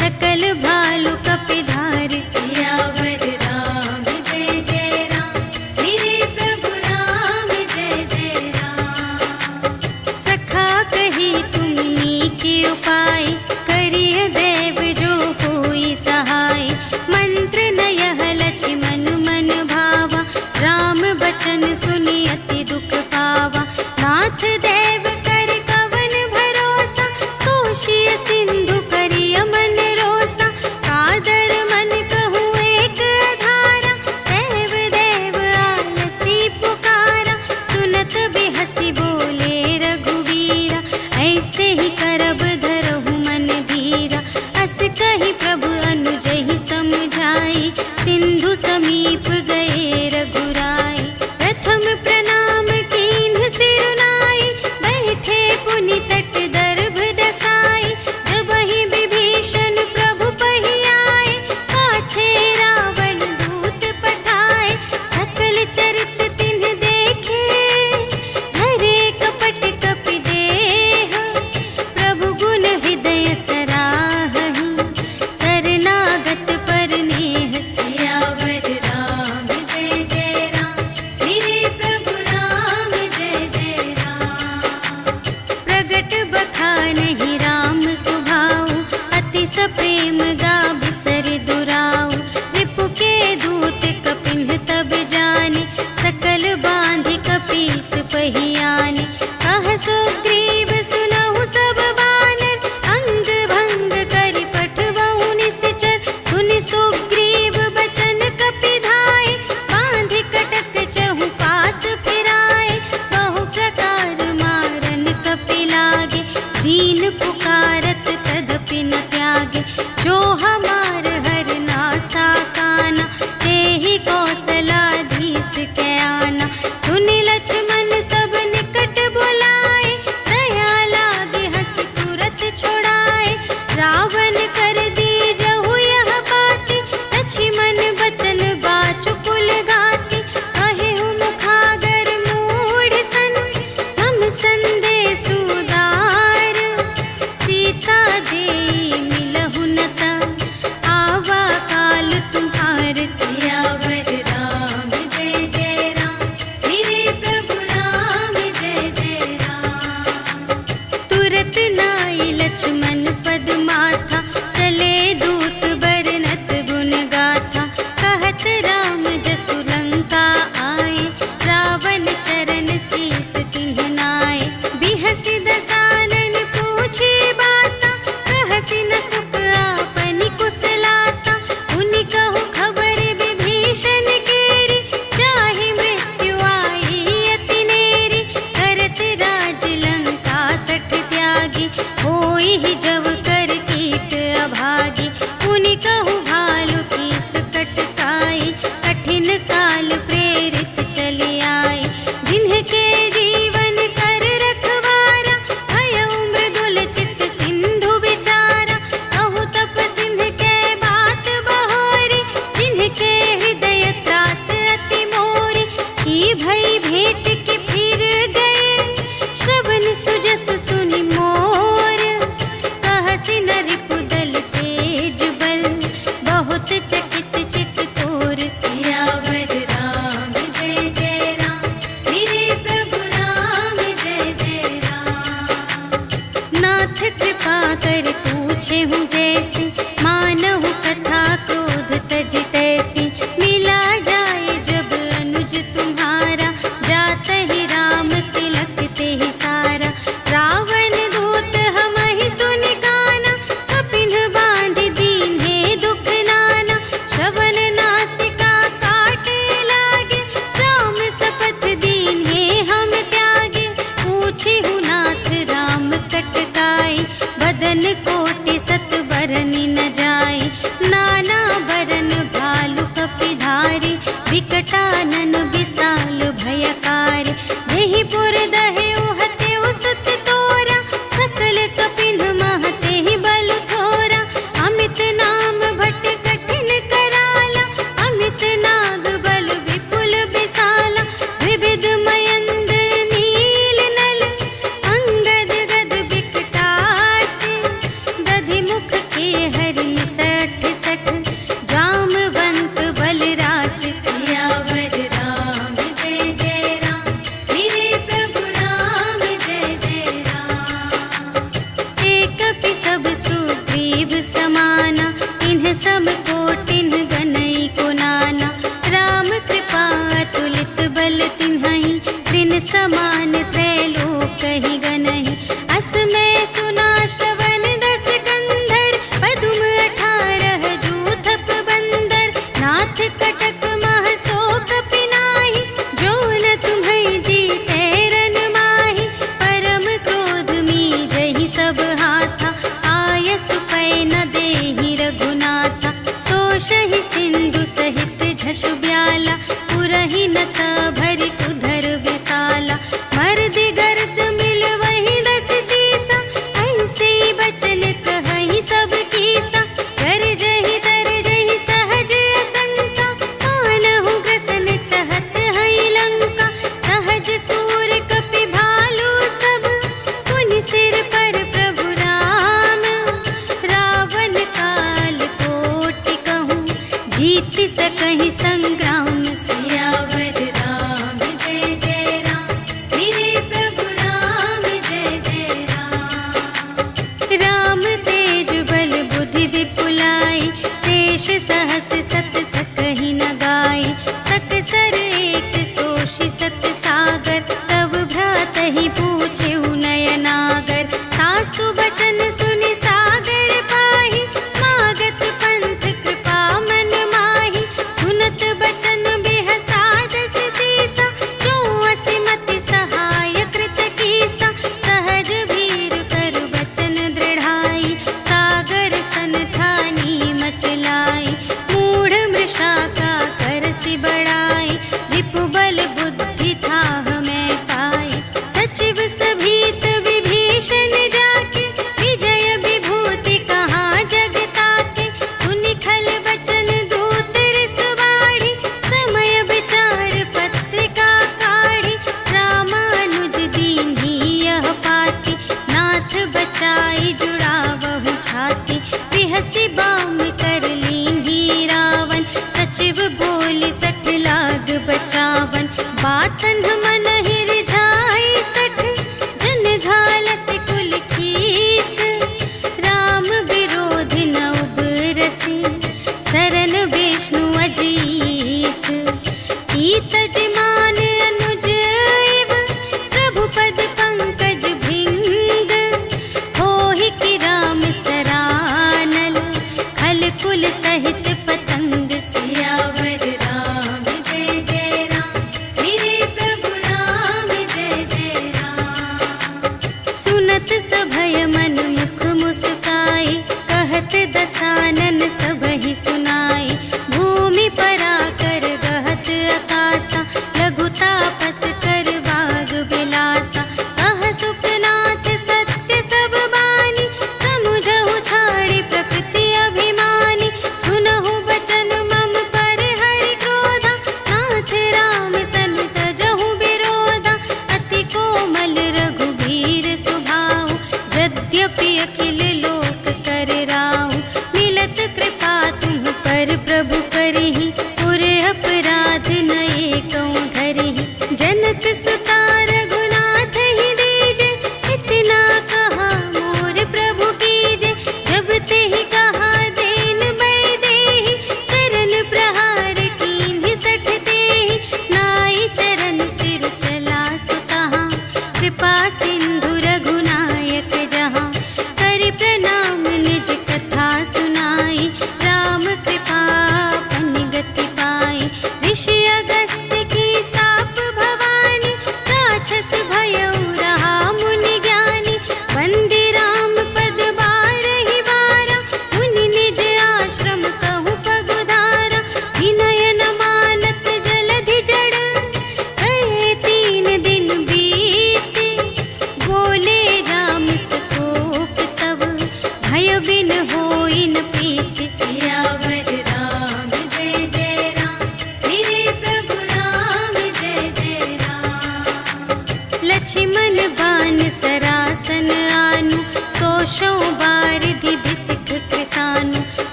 सकल भालु कपिधारि। सियावर राम जय जय राम, मेरे प्रभु राम जय जय राम। सखा कही तुमनी के उपाय, करिय देव जो होई सहाय। मंत्र नयह लक्ष्मण मन भावा, राम बचन सुनि अति दुख पावा। नाथ देव कर कवन भरोसा, सोषिय सिंधु करिय मन रोसा। कादर मन कहूँ एक अधारा, देव देव आलसी पुकारा। सुनत बिहसी बोले रघुवीरा, ऐसे ही करब धरहु मन धीरा। अस कही प्रभु अनुजहि समझाई, सिंधु समीप गए रघुराई। प्रथम प्रणाम कीन्ह सिरुनाई, बैठे पुनि तट दर्भ दसाई। जबहि विभीषण प्रभु पहि आए, पाछे रावण दूत पठाए। सकल चरित तिन्ह देखे, धरे कपट कपि देह। प्रभु गुण हृदय सराहहि, शरणागत पर नेह। सियावर राम जय जय राम, मेरे प्रभु राम जय जय राम। प्रगट बखानहि राम सुभाऊ, अति सप्रेम गा बिसर दुराऊ। रिपु के दूत कपिन्ह तब जाने, सकल बांधि कपीस पहि आने। कह सुग्रीव सुनहु सब बानर, अंग भंग करि पठवहु निश्चर। सुनि सुग्रीव बचन कपिधाय, बांधि कटक चहु पास फिराए। बहु प्रकार मारन कपि लागे, दीन पुकारत तदपि न त्यागे। जो हमार हर नासा काना, तेहि कौशलाधीश के आना। सुनि लक्ष्मण सब निकट बुलाए, दया लागे हँसि तुरत छुड़ाए। रावण कर दीजहु यह बाती, लक्ष्मण बचन बाचु कुल घाती। कहेहु मुखागर मूढ़ सन, हम संदेश उदार। सीता देई मिलहु न ता, आवा काल तुम्हार। सियावर राम जय जय राम, मेरे प्रभु राम जय जय राम। तुरत नाई लक्ष्मण पद माथा, चले दूत बरनत गुण गाथा। कहत राम जसु लंका आए, रावण चरण शीस तिन्ह नाए। बिहसि दसानन पूछे बाता, कहसि न सुख आपनि कुशलाता। उनि कहु खबर विभीषण केरी, चाहे मृत्यु आई अति नेरी। करत राज लंका सठ त्यागी, होई ही जब कर कीट अभागी। उनि कहु भालु कीस कटकाई, कठिन काल प्रेरित चली आई। जिन्हके जीवन कर रखवारा, भयउ मृदुल चित सिंधु विचारा। ऐसी, मानहु कथा क्रोध तज तैसी। मिला जाए जब अनुज तुम्हारा, जात ही राम तिलक ते ही सारा। रावण दूत हमहि सुनि काना, कपिन बांध दीन्हे दुख नाना। श्रवण नासिका काटे लागे, राम शपथ दीन्हे हम त्यागे। पूछिहु नाथ राम कटकाई, बदन कोटि सत बरनि न जाई। नाना बरन भालु कपिधारी, विकटानन विशाल भयकारी। देहि पुर दहेउ हतेउ सुत तोरा, सकल कपिन महते ही बल थोरा। अमित नाम भट कठिन कराला, अमित नाग बल विपुल विशाला। विविध मयंद्र नील नल, अंगद गद विकटासी। दधि मुख के हरि सठ सठ, जामवंत बलरासी। सियावर राम जय जय राम, मेरे प्रभु राम जय जय राम। एक कपि सब सुग्रीव समाना, इन्ह सब कोटिन्ह गनई को नाना। राम कृपा अतुलित बल तिन्हहि, त्रिन समान त्रैलोक ही गनहि। अस मैं सुना श्रवण दस कंधर, पदुम 18 जूथप बंदर। नाथ कटक मह सो कपि नाही, जो न तुम्है जीतै रन माही। परम क्रोध मीजहि सब हाथा, आयसु पै न देहि रघुनाथा। सोषहि सिंधु सहित झषु ब्याला, पुरहि नत भरि उधर विशाला। मर्दि गर्द मिल वही 10 सीसा, ऐसे बचन कहहि सब कीसा। गरजहि तरजहि सहज असंका, मानहु ग्रसन चहत हई लंका। सहज सूर कपि भालु सब, पुनि सिर पर प्रभु राम। रावण काल कोटि कहूँ, जीत सकहि संग्राम। सियावर राम जय जय राम, मेरे प्रभु राम जय जय राम। राम तेज बल बुद्धि विपुलाई, शेष सहस सत सकहि न गाई। सकसर एक सोषि सत सागर, तब भ्रातहि पूछेउ नयनागर। सासु बचन सुनि सागर पाहि, मागत पंथ कृपा मन माहि। सुनत बचन बिहसा 10 सीसा, जो असिमति सहाय कृत कीसा। सहज भीर कर बचन दृढ़ाई, सागर सन ठानी मचलाई। मूढ़ मृषा का करसि बड़ाई, रिपु बल बुद्धि थाह मैं पाई। सचिव सभीत विभीषण जाके, विजय विभूति कहाँ जग ताके। सुनि खल बचन दूत रिस बाढ़ी, समय विचार पत्रिका काढ़ी। रामानुज दीन्ही यह पाती, नाथ बचाई जुड़ावहु छाती। बिहसि बाम कर लीन्ही रावण, सचिव बोलि 60 लाग बचावन। बातन मन ही रिझाई 60, जन घालसि कुल खीस। राम विरोधि न उबरसि, सरन विष्णु अजीस। ईतज मान अनुज इव, प्रभु पद पंकज भृंग। होहि कि राम सरानल, खल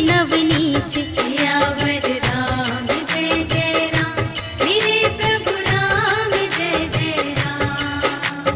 नवनीच सियावर राम जय जय राम मेरे प्रभु राम जय जय राम।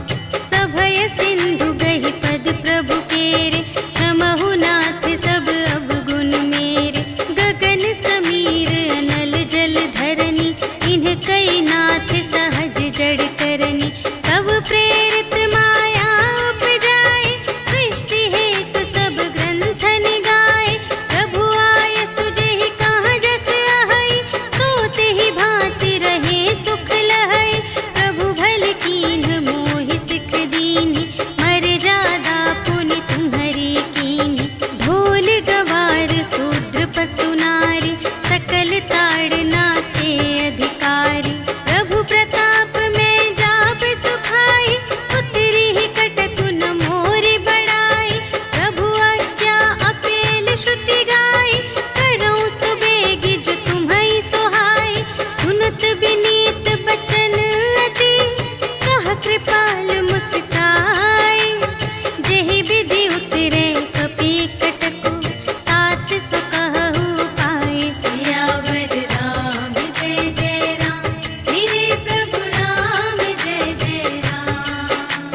सभय सिंधु गहि पद प्रभु केरे क्षमहु नाथ सब अवगुण मेरे। गगन समीर अनल जल धरनी इन्ह कई नाथ सहज जड़ करनी। तब प्रेरित माया उपजाए सृष्टि हेतु सब ग्रंथन गाए। प्रभु आय सुजेहि कहाँ जस अहै सोते ही भांति रहे सुख लहै। प्रभु भल कीन्ह मोहि सिख दीन्हि मर्यादा पुनि तुम्हरी कीन्हि। ढोल गवार शूद्र पशु नारी सकल ताड़ना के अधिकारी। प्रभु प्रताप में जाप सुखाई उतरी ही कटकु न मोरि बड़ाई। प्रभु आज्ञा अपेल श्रुति गाई करऊँ सुबेगी जो तुम्है सोहाई। सुनत विनीत बचन अति कह कृपाल मुस्काई। जेहि विधि उतरे कपि कटकु तात सो कहु पाई। सियावर राम जय जय राम मेरे प्रभु राम जय जय राम।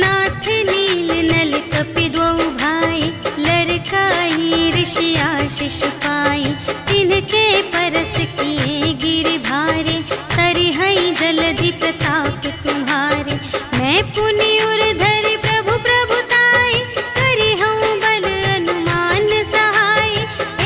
नाथ नील नल कपि द्वौ भाई लरकाई ऋषि आशीष पाई। तिनके परस किए गिरि भारे तरिहै जलधि प्रताप तुम्हारे। मैं पुनि उर धरि प्रभु प्रभुताई करिहउँ बल अनुमान सहाय।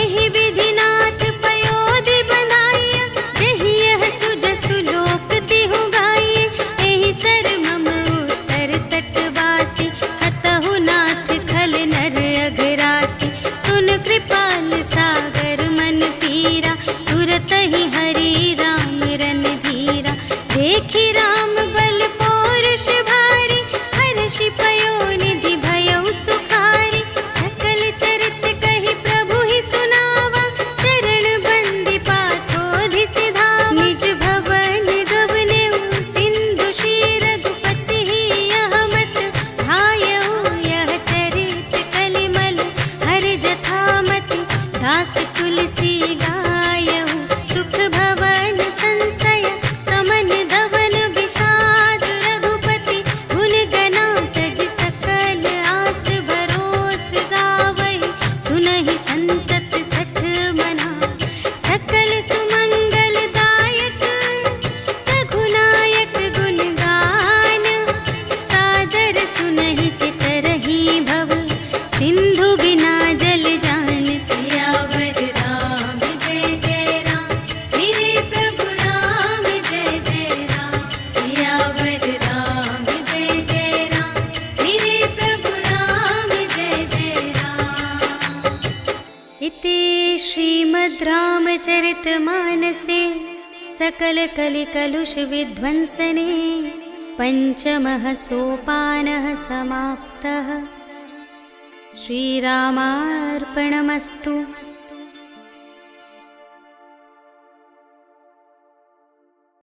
एहि विधि नाथ पयोधि बंधाइया जेहि यह सुजसु लोक तिहु गाइए। एहि सर मम उत्तर तटवासी हतहु नाथ खल नर अघरासी। सुन कृपाल सागर मन पीरा तुरत ही हरि राम रन धीरा। देखि राम बल पौरुष भारी हर्षि पयोनिधि भयउ सुखारी। सकल चरित कहि प्रभु ही सुनावा चरण बंदी पाथोधि सिधावा। निज भवन गवनेउ सिंधु श्री रघुपति ही यह मत ढायउ। यह चरित कलिमल हर जथामति दास तुलसी गायउ। सुख भवन संशय समन धवन विषाद रघुपति गुण गना तज सकल आस भरोस गावहि। सुनहि संतत सठ मना सकल सुमंगल दायक रघुनायक गुण गान। सादर सुनहि तितरहि भव सिंधु बिना जल जान। सियावर राम जय जय राम मेरे प्रभु राम जय जय राम। सियावर राम जय जय राम मेरे प्रभु राम जय जय राम। इति श्रीमद् रामचरितमानसे सकल कलि कलुष विध्वंसने पंचमः सोपानः समाप्तः। श्रीरामार्पणमस्तु।